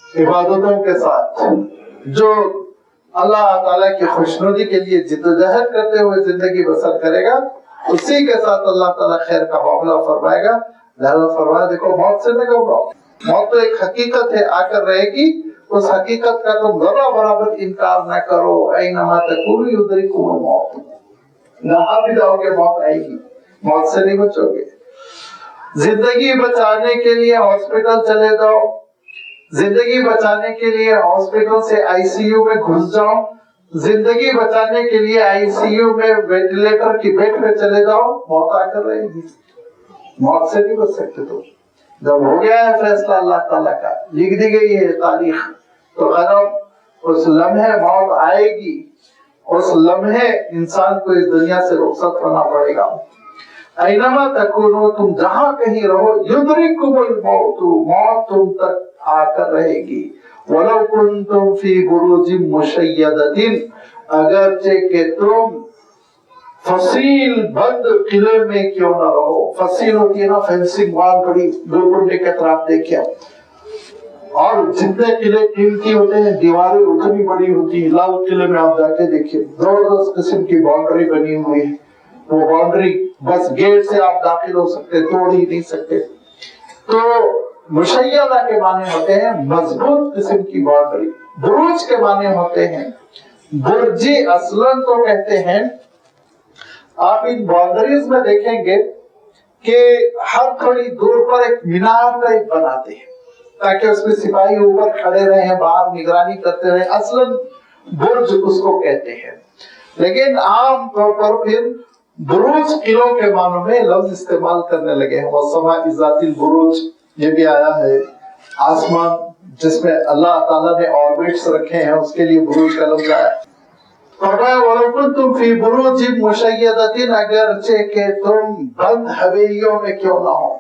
عبادتوں کے ساتھ، جو اللہ تعالیٰ کی خوشنودی کے لیے جدوجہد کرتے ہوئے زندگی بسر کرے گا، اسی کے ساتھ اللہ تعالیٰ خیر کا معاملہ فرمائے گا۔ لہذا فرمایا دیکھو موت سے نہ گھبراؤ، موت تو ایک حقیقت ہے، آ کر رہے گی، اس حقیقت کا تم ذرہ برابر انکار نہ کرو۔ اینما تکونوا یدرککم الموت، جہاں بھی جاؤ گے موت آئے گی، موت سے نہیں بچو گے۔ زندگی بچانے کے لیے ہاسپٹل چلے جاؤ، زندگی بچانے کے لیے ہاسپٹل سے آئی سی یو میں گھس جاؤ، زندگی بچانے کے لیے آئی سی یو میں وینٹیلیٹر کی بیڈ پہ چلے جاؤ، موت آ کر رہے گی، موت سے نہیں بچ سکتے۔ تو جب ہو گیا ہے فیصلہ اللہ تعالیٰ کا، لکھ دی گئی ہے تاریخ، تو قدم اس لمحے موت آئے گی، اس لمحے انسان کو اس دنیا سے رخصت ہونا پڑے گا۔ اینما تکونوا، تم جہاں کہیں رہو، یدرککم الموت، موت تم تک آ کر رہے گی۔ ولو کنتم فی بروج مشیدۃ، اگرچہ کہ تم فصیل بند قلعے میں کیوں نہ رہو۔ فصیل ہوتی ہے نا فینسنگ وال، بڑی گولکنڈے کے اطراف دیکھیں، اور جتنے قلعے قیمتی ہوتے ہیں دیواریں اتنی بڑی ہوتی ہیں. لال قلعے میں آپ جا کے دیکھیے زبردست قسم کی باؤنڈری بنی ہوئی ہے. وہ باؤنڈری بس گیٹ سے آپ داخل ہو سکتے, توڑ ہی نہیں سکتے. تو مشیدہ کے معنی ہوتے ہیں مضبوط قسم کی باؤنڈری. بروج کے معنی ہوتے ہیں برجی. اصلاً تو کہتے ہیں آپ ان باؤنڈریز میں دیکھیں گے کہ ہر تھوڑی دور پر ایک مینار ٹائپ بناتے ہیں تاکہ اس میں سپاہی اوپر کھڑے رہیں, باہر نگرانی کرتے رہیں. اصلاً برج اس کو کہتے ہیں, لیکن عام طور پر پھر بروج قلعوں کے معنوں میں لفظ استعمال کرنے لگے ہیں. وَالسَّمَاءِ ذَاتِ الْبُرُوجِ یہ بھی آیا ہے. آسمان جس میں اللہ تعالیٰ نے آربٹس رکھے ہیں اس کے لیے بروج کا لفظ آیا. فرمایا وَلَوْ كُنْتُمْ فِي بُرُوجٍ مُشَيَّدَةٍ اگرچہ کہ تم بند حویلیوں میں کیوں نہ ہو,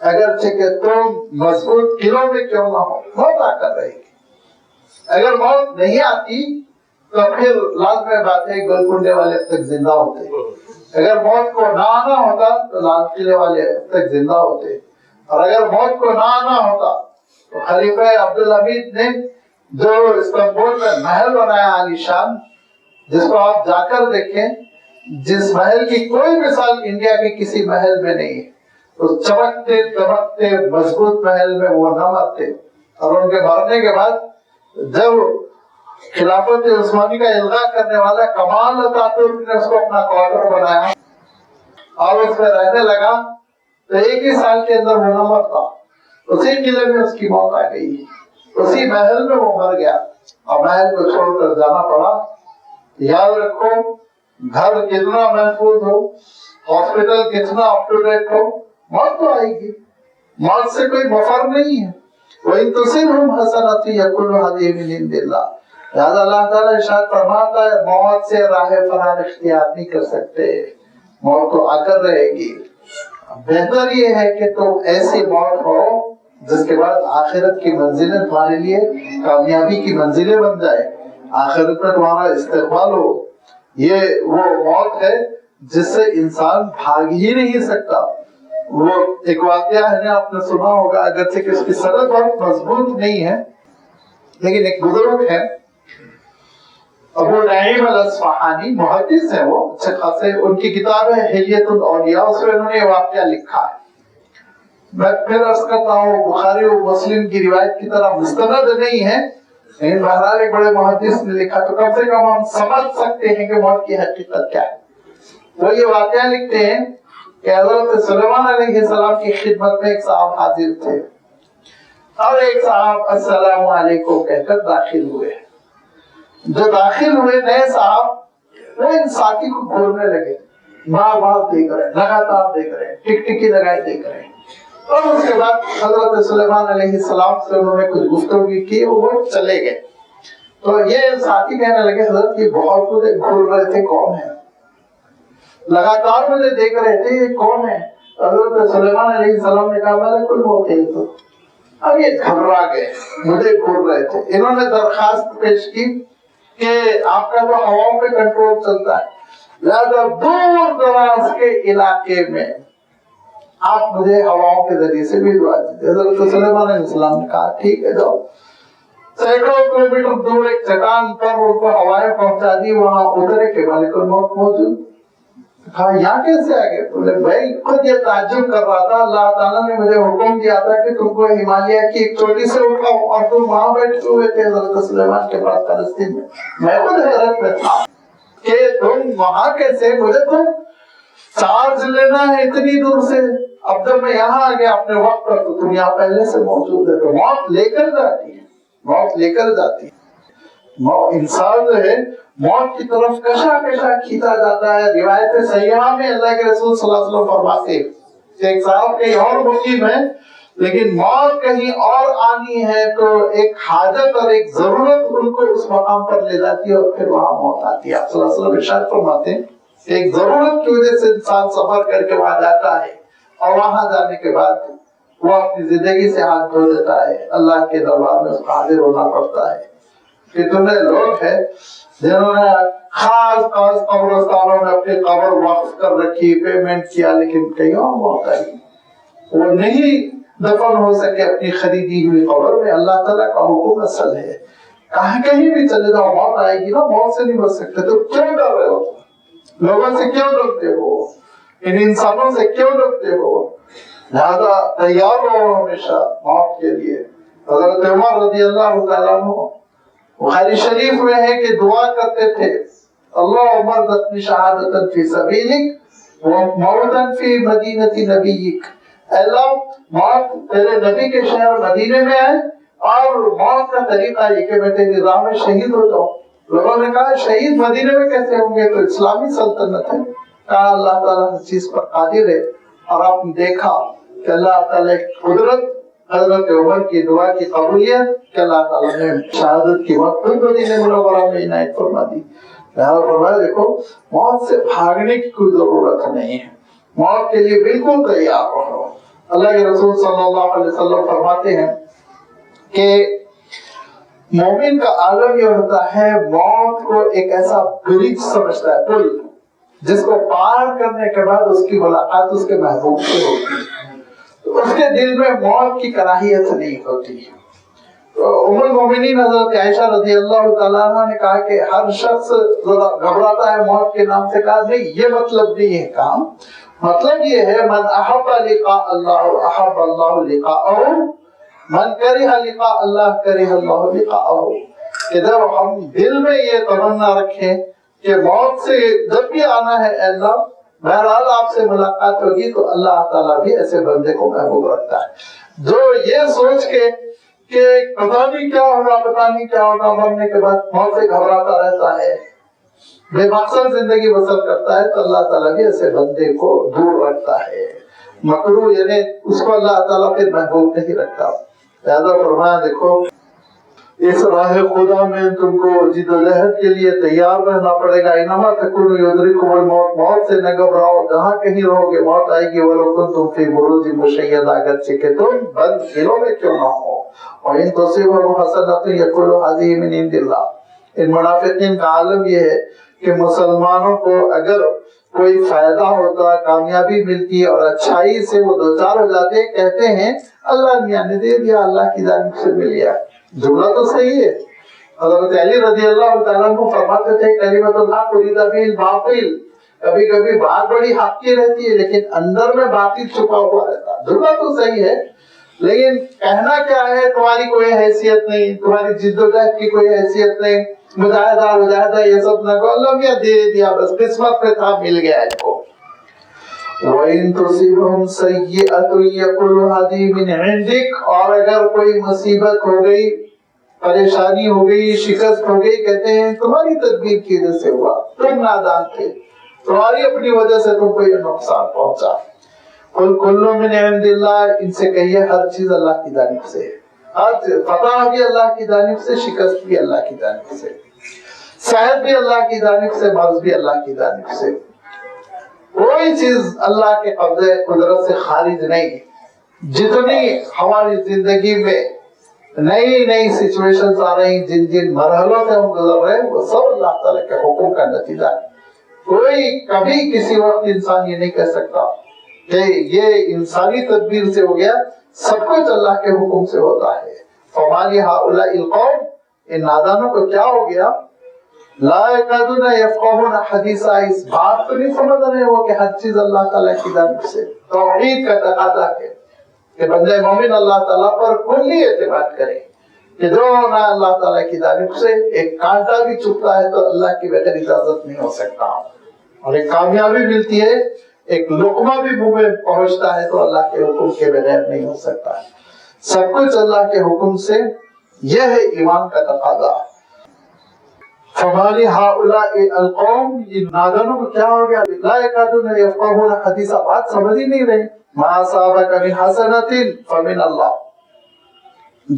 اگرچہ کہ تم مضبوط قلعوں میں کیوں نہ ہو, موت آ کر رہے گی. اگر موت نہیں آتی تو پھر لازمی بات ہے گولکنڈے والے اب تک زندہ ہوتے. اگر موت کو نہ آنا ہوتا تو لال قلعے والے اب تک زندہ ہوتے. اور اگر موت کو نہ آنا ہوتا تو خلیفہ عبدالحمید نے جو استنبول میں محل بنایا عالی شان, جس کو آپ جا کر دیکھیں, جس محل کی کوئی مثال انڈیا کے کسی محل میں نہیں ہے. اس چمکتے دمکتے مضبوط محل میں وہ نہ مرتے. اور ان کے مرنے کے بعد جب خلافت عثمانی کا الغاء کرنے والا کمال اتاتürk نے اس کو اپنا کوارٹر بنایا اور اس میں رہنے لگا تو ایک ہی سال کے اندر وہ نہ مرتا. اسی قلعے میں اس کی موت آ گئی, اسی محل میں وہ مر گیا اور محل کو چھوڑ کر جانا پڑا. یاد رکھو گھر کتنا محفوظ ہو, ہاسپٹل کتنا اپ ٹو ڈیٹ ہو, موت تو آئے گی. موت سے کوئی مفر نہیں ہے. وَإِن تُصِبْهُمْ حَسَنَةٌ يَقُولُ هَذِهِ مِنْ عِنْدِ اللَّهِ. لہذا اللہ تعالیٰ ارشاد فرماتا ہے موت سے راہ فرار اختیار نہیں کر سکتے, موت تو آ کر رہے گی. بہتر یہ ہے کہ تم ایسی موت ہو جس کے بعد آخرت کی منزلیں تمہارے لیے کامیابی کی منزلیں بن جائے, آخرت میں تمہارا استقبال ہو. یہ وہ موت ہے جس سے انسان بھاگ ہی نہیں سکتا. وہ ایک واقعہ ہے نا, آپ نے سنا ہوگا, اگرچہ کہ اس کی سند بہت مضبوط نہیں ہے, لیکن ایک بزرگ ہے ابو نعیم الاصفہانی, محدث ہیں وہ اچھے خاصے. ان کی کتاب ہے حلیۃ الاولیاء, اس میں انہوں نے یہ واقعہ لکھا ہے. میں پھر عرض کرتا ہوں بخاری و مسلم کی روایت کی طرح مستند نہیں ہے, لیکن بہرحال ایک بڑے محدث نے لکھا تو کم سے کم ہم سمجھ سکتے ہیں کہ موت کی حقیقت کیا ہے. وہ یہ واقعہ لکھتے ہیں کہ حضرت سلیمان علیہ السلام کی خدمت میں ایک صاحب حاضر تھے اور ایک صاحب السلام علیکم کہہ کر داخل ہوئے. جو داخل ہوئے نئے صاحب وہ ان ساتھی کو گھورنے لگے, بار بار دیکھ رہے, لگاتار دیکھ رہے, ٹک ٹکی لگائے دیکھ رہے. اور اس کے بعد حضرت سلیمان علیہ السلام سے انہوں نے کچھ گفتگو کی, وہ چلے گئے. تو یہ ساتھی کہنے لگے حضرت یہ بہت مجھے گھور رہے تھے, کون ہے, لگاتار مجھے دیکھ رہے تھے, یہ کون ہے؟ حضرت سلیمان علیہ السلام نے کہا ملک الموت ہے. تو اب یہ گھبرا گئے, مجھے گھور رہے تھے. انہوں نے درخواست پیش کی کہ آپ کا تو ہواؤں پہ کنٹرول چلتا ہے, لہذا دور دراز کے علاقے میں آپ مجھے ہواؤں کے ذریعے سے بھیجوا دیجیے. حضرت سلیمان علیہ السلام نے کہا ٹھیک ہے جاؤ. سینکڑوں کلومیٹر دور ایک چٹان پر ان کو ہوائیں پہنچا دی, وہاں اترے کہ ملک الموت موجود. کہا یہاں کیسے آ گئے؟ بولے بھائی خود یہ تعجب کر رہا تھا, اللہ تعالیٰ نے مجھے حکم دیا تھا کہ تم کو ہمالیہ کی ایک چوٹی سے اٹھاؤ اور تم وہاں بیٹھے ہوئے تھے حضرت سلیمان کے پاس فلسطین میں. میں خود حیرت میں تھا کہ تم وہاں کیسے, مجھے تم چارج لینا ہے اتنی دور سے, اب جب میں یہاں آ گیا اپنے وقت پر تو تم یہاں پہلے سے موجود ہے. تو موت لے کر جاتی ہے, موت لے کر جاتی ہے. انسان جو ہے موت کی طرف کشا کشا کھینچا جاتا ہے. روایت صحیحہ میں اللہ کے رسول صلی اللہ علیہ وسلم فرماتے ہیں کہ ایک صاحب کہیں اور مقیم ہے لیکن موت کہیں اور آنی ہے تو ایک حاجت اور ایک ضرورت ان کو اس مقام پر لے جاتی ہے اور پھر وہاں موت آتی ہے. آپ صلی اللہ علیہ وسلم ارشاد فرماتے ہیں کہ ایک ضرورت کی وجہ سے انسان سفر کر کے وہاں جاتا ہے اور وہاں جانے کے بعد وہ اپنی زندگی سے ہاتھ دھو دیتا ہے, اللہ کے دربار میں اس کو حاضر ہونا پڑتا ہے. کتنے لوگ ہیں جنہوں نے خاص خاص قبرستانوں میں اپنی قبر وقف کر رکھی, پیمنٹ کیا, لیکن کہیں اور موت آئی. وہ نہیں دفن ہو سکے اپنی خریدی ہوئی قبر میں، اللہ تعالیٰ کا حکم اصل ہے۔ کہیں بھی چلے جاؤ موت آئے گی نا، موت سے نہیں بچ سکتے تو کیوں ڈر رہے ہو؟ لوگوں سے کیوں ڈرتے ہو؟ ان انسانوں سے کیوں ڈرتے ہو؟ لہذا تیار رہو ہمیشہ موت کے لیے۔ حضرت عمر رضی اللہ تعالیٰ عنہ بخاری شریف میں ہے کہ دعا کرتے تھے، اللہم ارزقنی شہادۃ فی سبیلک وموتا فی مدینۃ نبیک، اے اللہ موت تیرے نبی کے شہر مدینے میں ہے اور موت کا طریقہ یہ کہ میں تیری راہ میں شہید ہو جاؤں۔ لوگوں نے کہا شہید مدینے میں کیسے ہوں گے، تو اسلامی سلطنت ہے۔ کہا اللہ تعالیٰ اس چیز پر قادر ہے، اور آپ نے دیکھا کہ اللہ تعالیٰ کی قدرت، حضرت عمر کی دعا کی قبولیت کہ اللہ تعالیٰ نے شہادت کی وقت خود مدینہ منورہ میں عنایت فرما دی۔ لہذا فرمایا دیکھو موت سے بھاگنے کی کوئی ضرورت نہیں ہے، موت کے لیے بالکل تیار رہو۔ اللہ کے رسول صلی اللہ علیہ وسلم فرماتے ہیں کہ مومن کا عالم یہ ہوتا ہے موت کو ایک ایسا برج سمجھتا ہے، پل جس کو پار کرنے کے بعد اس کی ملاقات اس کے محبوب سے ہوتی ہے، تو اس کے دل میں موت کی کراہیت نہیں ہوتی۔ ام المومنین حضرت عائشہ رضی اللہ تعالیٰ عنہ نے کہا کہ ہر شخص گھبراتا ہے موت کے نام سے، کہا نہیں یہ مطلب نہیں ہے کام، مطلب یہ ہے من احب لقاء اللہ احب اللہ لقاءہ، من کرہ لقاء اللہ کرہ اللہ لقاءہ، کہ جب ہم دل میں یہ تمنا رکھیں کہ موت سے جب بھی آنا ہے اے اللہ بہرحال آپ سے ملاقات ہوگی، تو اللہ تعالیٰ بھی ایسے بندے کو محبوب رکھتا ہے۔ جو یہ سوچ کے کہ پتہ نہیں کیا ہوگا، پتہ نہیں کیا ہوگا، مرنے کے بعد موت سے گھبراتا رہتا ہے، بے مقصد زندگی بسر کرتا ہے، تو اللہ تعالیٰ بھی ایسے بندے کو دور رکھتا ہے۔ مکروہ یعنی اس کو اللہ تعالیٰ پھر محبوب نہیں رکھتا۔ لہذا فرمایا دیکھو اس راہ خدا میں تم کو جد و جہد کے لیے تیار رہنا پڑے گا۔ انما تکونوا یدرککم الموت، موت سے نہ گھبراؤ، جہاں کہیں رہو گے موت آئے گی۔ وَلَوْ كُنْتُمْ فِي بُرُوجٍ مُشَيَّدَةٍ، اگرچہ کہ تم بند قلعوں میں کیوں نہ ہو۔ وَإِن تُصِبْهُمْ حَسَنَةٌ يَقُولُوا هَذِهِ مِنْ عِنْدِ اللَّهِ۔ ان منافقین کا عالم یہ ہے کہ مسلمانوں کو اگر کوئی فائدہ ہوتا، کامیابی ملتی اور اچھائی سے وہ دوچار ہو جاتے، کہتے ہیں اللہ میاں نے دے دیا، اللہ کی جانب سے مل گیا۔ جملہ تو صحیح ہے۔ حضرت علی رضی اللہ تعالیٰ عنہ فرماتے تھے کلمۃ الحق ارید بہ الباطل، کبھی کبھی بات بڑی حق کی رہتی ہے لیکن اندر میں باطل چھپا ہوا رہتا۔ جملہ تو صحیح ہے لیکن کہنا کیا ہے، تمہاری کوئی حیثیت نہیں، تمہاری جد و جہد کی کوئی حیثیت نہیں، مجاہدہ یہ سب نہ کہو، اللہ میاں دے دیا، بس قسمت پہ تھا مل گیا اس کو۔ وَإِن تُصِبْهُمْ سَيِّئَةٌ يَقُولُوا هَذِهِ مِنْ عِنْدِكَ، اور اگر کوئی مصیبت ہو گئی، پریشانی ہو گئی، شکست ہو گئی، کہتے ہیں تمہاری تدبیر کی وجہ سے ہوا، تم نادان تھے، تمہاری اپنی وجہ سے تم کو یہ نقصان پہنچا۔ قُلْ كُلٌّ مِنْ عِنْدِ اللَّهِ، ان سے کہیے ہر چیز اللہ کی جانب سے ہے، ہر چیز، فتح بھی اللہ کی جانب سے، شکست بھی اللہ کی جانب سے، صحت بھی اللہ کی جانب سے، مرض بھی اللہ کی جانب سے۔ کوئی چیز اللہ کے قبضے قدرت سے خارج نہیں۔ جتنی ہماری زندگی میں نئی نئی سچویشنز آ رہی، جن جن مرحلوں سے ہم گزر رہے ہیں، وہ سب اللہ تعالیٰ کے حکم کا نتیجہ ہے۔ کوئی کبھی کسی وقت انسان یہ نہیں کہہ سکتا کہ یہ انسانی تدبیر سے ہو گیا، سب کچھ اللہ کے حکم سے ہوتا ہے۔ فَمَا لِهَٰؤُلَاءِ الْقَوْمِ، ان نادانوں کو کیا ہو گیا، لا يَكَادُونَ يَفْقَهُونَ حَدِيثًا، اس بات کو نہیں سمجھ رہے ہو کہ ہر چیز اللہ تعالیٰ کی جانب سے۔ توحید کا تقاضا ہے کہ بندہ مومن اللہ تعالیٰ پر کلی اعتماد کرے کہ جو نہ اللہ تعالیٰ کی جانب سے ایک کانٹا بھی چبھتا ہے تو اللہ کی بغیر اجازت نہیں ہو سکتا، اور ایک کامیابی ملتی ہے، ایک لقمہ بھی منہ میں پہنچتا ہے تو اللہ کے حکم کے بغیر نہیں ہو سکتا۔ سب کچھ اللہ کے حکم سے، یہ ہے ایمان کا تقاضا۔ فَمَا لِهَٰؤُلَاءِ الْقَوْمِ، ان نادانوں کو کیا ہو گیا، لَا يَكَادُونَ يَفْقَهُونَ حَدِيثًا، بات سمجھ ہی نہیں رہے۔ مَا أَصَابَكَ مِنْ حَسَنَةٍ فَمِنَ اللَّهِ،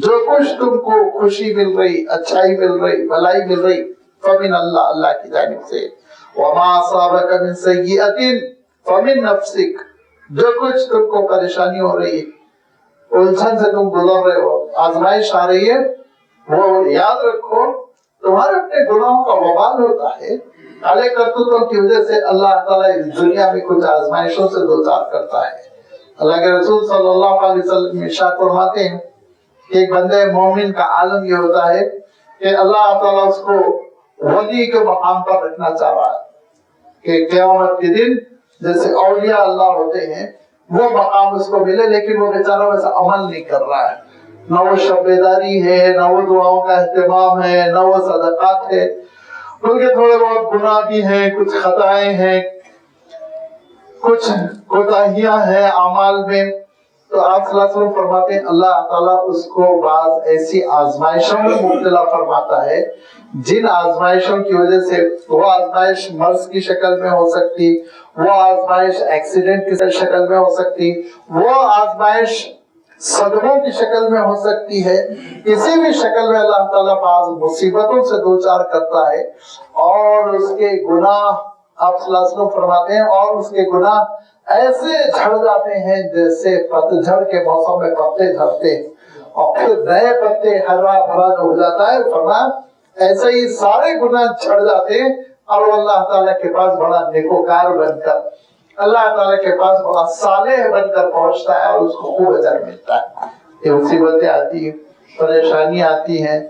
جو کچھ تم کو خوشی مل رہی، اچھائی مل رہی، بھلائی مل رہی، فَمِنَ اللَّهِ، اللہ کی جانب سے۔ وَمَا أَصَابَكَ مِنْ سَيِّئَةٍ فَمِنْ نَفْسِكَ، جو کچھ تم کو پریشانی ہو رہی، الجھن سے تم گزر رہے ہو، آزمائش آ رہی ہے، وہ یاد رکھو تمہارے اپنے گناہوں کا وبال ہوتا ہے، کالے کرتوتوں کی وجہ سے اللہ تعالیٰ اس دنیا میں کچھ آزمائشوں سے دوچار کرتا ہے۔ اللہ کے رسول صلی اللہ علیہ وسلم ارشاد فرماتے ہیں کہ ایک بندے مومن کا عالم یہ ہوتا ہے کہ اللہ تعالیٰ اس کو ولی کے مقام پر رکھنا چاہ رہا ہے کہ قیامت کے دن جیسے اولیاء اللہ ہوتے ہیں وہ مقام اس کو ملے، لیکن وہ بیچارہ ویسا عمل نہیں کر رہا ہے، نہ وہ شب بیداری ہے، نہ وہ دعاؤں کا اہتمام ہے، نہ وہ صدقات ہے، بلکہ تھوڑے بہت گناہ بھی ہیں، کچھ خطائیں ہیں، کچھ کوتاہیاں ہیں اعمال میں۔ تو آپ صلی اللہ علیہ وسلم فرماتے ہیں اللہ تعالیٰ اس کو بعض ایسی آزمائشوں میں مبتلا فرماتا ہے جن آزمائشوں کی وجہ سے، وہ آزمائش مرض کی شکل میں ہو سکتی، وہ آزمائش ایکسیڈنٹ کی شکل میں ہو سکتی، وہ آزمائش صدموں کی شکل میں ہو سکتی ہے، کسی بھی شکل میں اللہ تعالیٰ بعض مصیبتوں سے دوچار کرتا ہے، اور اس کے گناہ آپ صلی اللہ علیہ وسلم فرماتے ہیں اور اس کے گناہ ایسے جھڑ جاتے ہیں جیسے پتجھڑ کے موسم میں پتے جھڑتے اور پھر نئے پتے ہرا بھرا ہو جاتا ہے، فرمایا ایسے ہی سارے گناہ جھڑ جاتے ہیں اور وہ اللہ تعالیٰ کے پاس بڑا نیکوکار بن کر، اللہ تعالیٰ کے پاس بڑا صالح بن کر پہنچتا ہے اور اس کو خوب اجر ملتا ہے۔ یہ مصیبتیں آتی ہیں، پریشانیاں آتی ہیں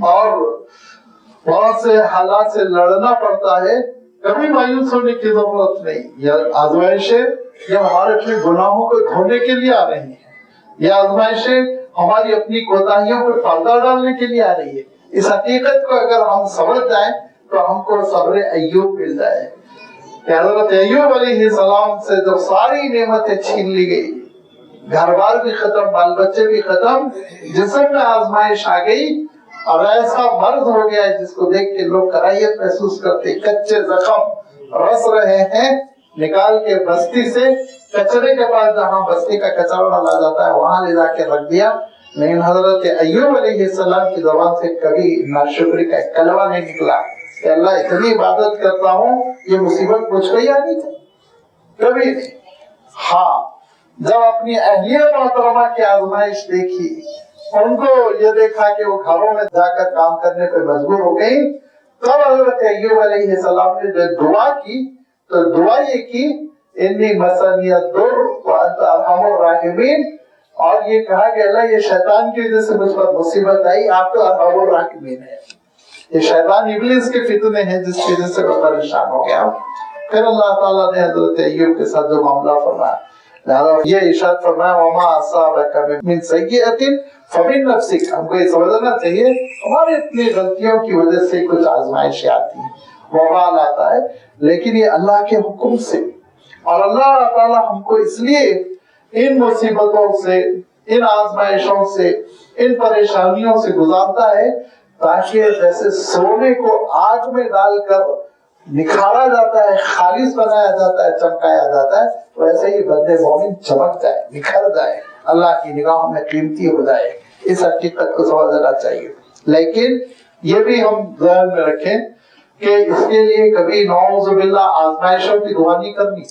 اور بہت سے حالات سے لڑنا پڑتا ہے، کبھی مایوس ہونے کی ضرورت نہیں۔ یہ آزمائشیں یہ ہمارے اپنے گناہوں کو دھونے کے لیے آ رہی ہیں، یہ آزمائشیں ہماری اپنی کوتاہیوں پر پردہ ڈالنے کے لیے آ رہی ہے۔ اس حقیقت کو اگر ہم سمجھ جائیں تو ہم کو صبر ایوب مل جائے کہ حضرت ایوب علیہ السلام سے جب ساری نعمتیں چھین لی گئی، گھر بار بھی ختم، بال بچے بھی ختم، جسم میں آزمائش آ گئی اور ایسا مرض ہو گیا ہے جس کو دیکھ کے لوگ کراہیت محسوس کرتے، کچے زخم رس رہے ہیں، نکال کے بستی سے کچرے کے پاس جہاں بستی کا کچرا ڈالا جاتا ہے وہاں لے جا کے رکھ دیا، لیکن حضرت ایوب علیہ السلام کی زبان سے کبھی ناشکری کا ایک کلمہ نہیں نکلا کہ اللہ اتنی عبادت کرتا ہوں یہ مصیبت مجھ کو ہی آنی تھی، کبھی نہیں۔ ہاں جب اپنی اہلیہ محترمہ کی آزمائش دیکھی، ان کو یہ دیکھا کہ وہ گھروں میں جا کر کام کرنے پہ مجبور ہو گئی، تب حضرت ایوب علیہ السلام نے جو دعا کی تو دعا یہ کی انی مسنی الضر وانت ارحم الراحمین، اور یہ کہا کہ اللہ یہ شیطان کی وجہ سے مجھ پر مصیبت آئی، آپ تو ارحم الراحمین ہیں، یہ شیطان ابلیس کے فتنے ہیں جس کی وجہ سے میں پریشان ہو گیا۔ پھر اللہ تعالیٰ نے حضرت ایوب کے ساتھ جو معاملہ فرمایا، لہذا یہ ارشاد فرمایا وما اصابک من سیئۃ فمن نفسک، ہم کو یہ سمجھنا چاہیے ہماری اپنی غلطیوں کی وجہ سے کچھ آزمائشیں آتی ہیں، وبال آتا ہے، لیکن یہ اللہ کے حکم سے، اور اللہ تعالیٰ ہم کو اس لیے ان مصیبتوں سے، ان آزمائشوں سے، ان پریشانیوں سے گزارتا ہے تاکہ جیسے سونے کو آگ میں ڈال کر نکھارا جاتا ہے، خالص بنایا جاتا ہے، چمکایا جاتا ہے، ویسے ہی بندے مومن چمک جائے، نکھر جائے، اللہ کی نگاہوں میں قیمتی ہو جائے۔ اس حقیقت کو سمجھنا چاہیے، لیکن یہ بھی ہم ذہن میں رکھیں کہ اس کے لیے کبھی نعوذ باللہ آزمائشوں کی دعا نہیں کرنی۔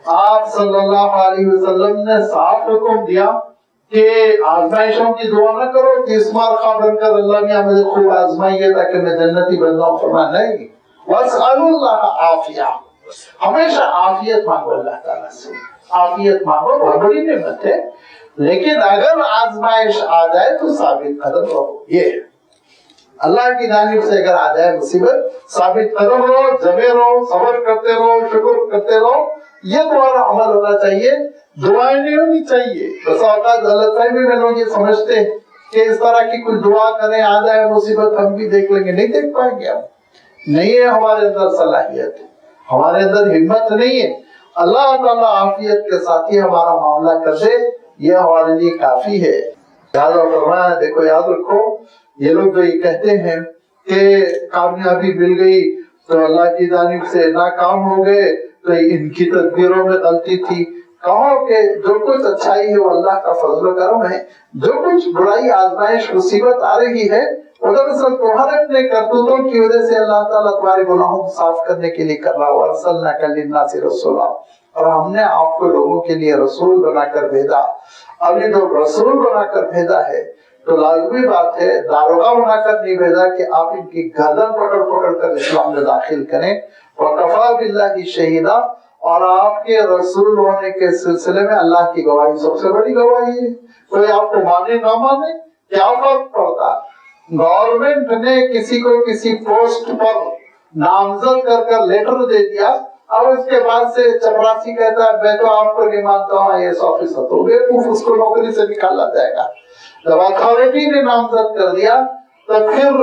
آپ صلی اللہ علیہ وسلم نے صاف حکم دیا کہ آزمائشوں کی دعا نہ کرو کہ اس بار خواہ بن کر اللہ میاں مجھے خوب آزمائیے تاکہ میں جنتی بن جاؤں، فرمایا نہیں، واسألوا اللہ عافیہ، ہمیشہ عافیت مانگو اللہ تعالیٰ سے، عافیت مانگو، بہت بڑی نعمت ہے، لیکن اگر آزمائش آ جائے تو ثابت قدم رہو، یہ اللہ کی جانب سے اگر آ جائے مصیبت، ثابت قدم رہو، جمے رہو، صبر کرتے رہو، شکر کرتے رہو، یہ تمہارا عمل ہونا چاہیے، دعائیں نہیں ہونی چاہیے۔ بس اوقات غلط فہمی میں لوگ یہ سمجھتے ہیں کہ اس طرح کی کچھ دعا کریں، آ جائے مصیبت ہم بھی دیکھ لیں گے، نہیں دیکھ پائیں گے ہم، نہیں ہے ہمارے اندر صلاحیت، ہمارے اندر ہمت نہیں ہے۔ اللہ تعالیٰ عافیت کے ساتھ ہی ہمارا معاملہ کر دے، یہ ہمارے لیے کافی ہے۔ یاد فرمایا، دیکھو یاد رکھو، یہ لوگ جو یہ کہتے ہیں کہ کامیابی مل گئی تو اللہ کی جانب سے ناکام ہو گئے تو ان کی تدبیروں میں غلطی تھی، کہو کہ جو کچھ اچھائی ہے وہ اللہ کا فضل و کرم ہے، جو کچھ برائی آزمائش مصیبت آ رہی ہے وہ دراصل تمہارے اپنے کرتوتوں کی وجہ سے اللہ تعالیٰ تمہارے گناہوں کو صاف کرنے کے لیے کر رہا ہوا۔ ارسلناک للناس رسولا، اور ہم نے آپ کو لوگوں کے لیے رسول بنا کر بھیجا۔ اب یہ جو رسول بنا کر بھیجا ہے تو لازمی بات ہے داروغہ بنا کر نہیں بھیجا کہ آپ ان کی گردن پکڑ پکڑ کر اسلام میں داخل کریں۔ وَكَفَى بِاللَّهِ شَهِيدًا، اور آپ کے رسول ہونے کے سلسلے میں اللہ کی گواہی سب سے بڑی گواہی ہے. کوئی آپ کو مانے نہ مانے کیا فرق پڑتا. گورنمنٹ نے کسی کو کسی پوسٹ پر نامزد کر لیٹر دے دیا اور اس کے بعد سے چپراسی کہتا ہے میں تو آپ کو نہیں مانتا ہوں IAS آفیسر, تو بیوقوف اس کو نوکری سے نکالا جائے گا. جب اتھارٹی نے نامزد کر دیا تو پھر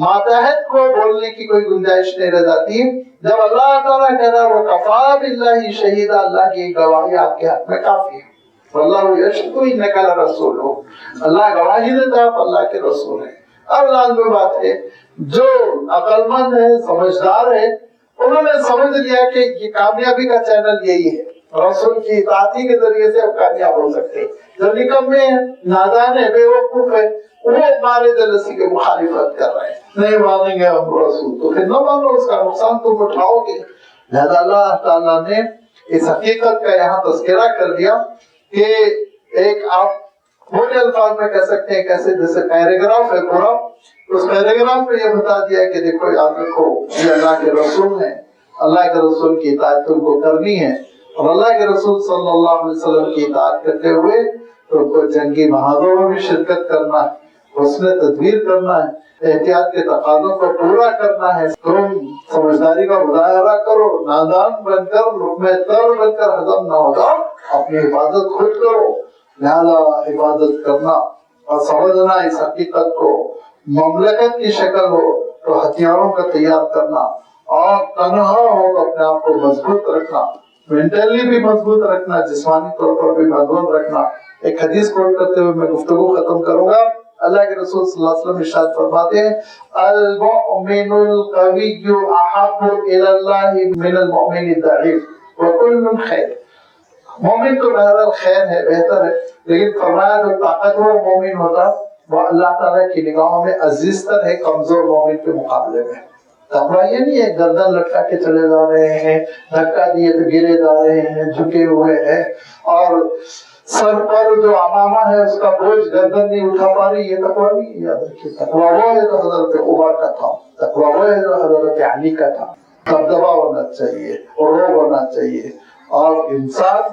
ماتحت کو بولنے کی کوئی گنجائش نہیں رہ جاتی. جب اللہ تعالیٰ کہہ رہا ہے وَكَفَىٰ بِاللَّهِ شَهِيدًا, اللہ کی گواہی آپ کے حق میں کافی ہے. وَاللَّهُ يَشْهَدُ إِنَّكَ لَرَسُولُهُ, اللہ گواہی دیتا آپ اللہ کے رسول ہیں. اب لازمی بات ہے جو عقل مند ہے, سمجھدار ہے, انہوں نے سمجھ لیا کہ یہ کامیابی کا چینل یہی ہے, رسول کی اطاعتی کے ذریعے سے آپ کامیاب ہو سکتے ہیں. جو نکمے ہیں, نادان ہے, بے وقوف ہے, وہ مارے جلسی کے مخالفت کر رہے ہیں, نہیں مانیں گے ہم رسول, تو پھر نہ مانو, اس کا نقصان تم اٹھاؤ گے. لہذا اللہ تعالیٰ نے اس حقیقت کا یہاں تذکرہ کر دیا کہ ایک آپ بڑے الفاظ میں کہہ سکتے ہیں کیسے جیسے پیراگراف ہے پورا, اس پیراگراف میں یہ بتا دیا کہ دیکھو یاد رکھو یہ اللہ کے رسول ہیں, اللہ کے رسول کی اطاعت تم کو کرنی ہے, اور اللہ کے رسول صلی اللہ علیہ وسلم کی اطاعت کرتے ہوئے تم کو جنگی محاذوں میں بھی شرکت کرنا ہے, حسن تدبیر کرنا ہے, احتیاط کے تقاضوں کو پورا کرنا ہے. تم سمجھداری کا مظاہرہ کرو, نادان بن کر لقمہ تر بن کر ہضم نہ ہو جاؤ, اپنی حفاظت خود کرو. لہذا حفاظت کرنا اور سمجھنا اس حقیقت کو مملکت کی شکل ہو تو ہتھیاروں کا تیار کرنا, اور تنہا ہو تو اپنے آپ کو مضبوط رکھنا, مینٹلی بھی مضبوط رکھنا, جسمانی طور پر بھی مضبوط رکھنا. ایک حدیث کوٹ کرتے ہوئے میں گفتگو ختم کروں گا. اللہ کے رسول صلی اللہ علیہ وسلم ارشاد فرماتے ہیں المؤمن القوی احب الی اللہ من المؤمن الضعیف وکل خیر. مومن تو بہرحال خیر ہے, بہتر ہے, لیکن فرمایا جو طاقتور مومن ہوتا وہ اللہ تعالیٰ کی نگاہوں میں عزیز تر ہے کمزور مومن کے مقابلے میں. تقویٰ یہ نہیں ہے گردن لٹکا کے چلے جا رہے ہیں, دھکا دیے تو گرے جا رہے ہیں, جھکے ہوئے ہیں, اور سر پر جو امامہ ہے اس کا بوجھ گردن نہیں اٹھا پا رہی, یہ تقویٰ نہیں. یاد رکھیے تقویٰ وہ ہے جو حضرت عمر کا تھا, تقویٰ وہ ہے جو حضرت علی کا تھا. دبدبا ہونا چاہیے اور روب ہونا چاہیے, اور انسان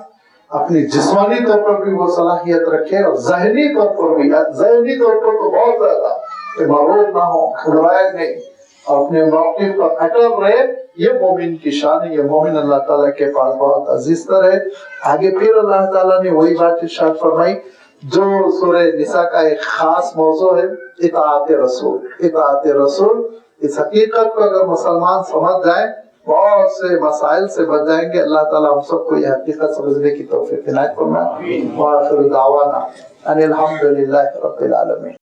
اپنی جسمانی طور پر بھی وہ صلاحیت رکھے اور ذہنی طور پر بھی, ذہنی طور پر تو بہت زیادہ کہ مغرور نہ ہو, گھبرائے نہیں, اپنے موقف پر اٹل رہے. یہ مومن کی شان ہے, یہ مومن اللہ تعالیٰ کے پاس بہت عزیز تر ہے. آگے پھر اللہ تعالیٰ نے وہی بات ارشاد فرمائی جو سورہ نساء کا ایک خاص موضوع ہے, اطاعت رسول. اطاعت رسول, اس حقیقت کو اگر مسلمان سمجھ جائیں بہت سے مسائل سے بچ جائیں گے. اللہ تعالیٰ ہم سب کو یہ حقیقت سمجھنے کی توفیق عنایت فرمائے. وآخر دعوانا ان الحمد للہ رب العالمین.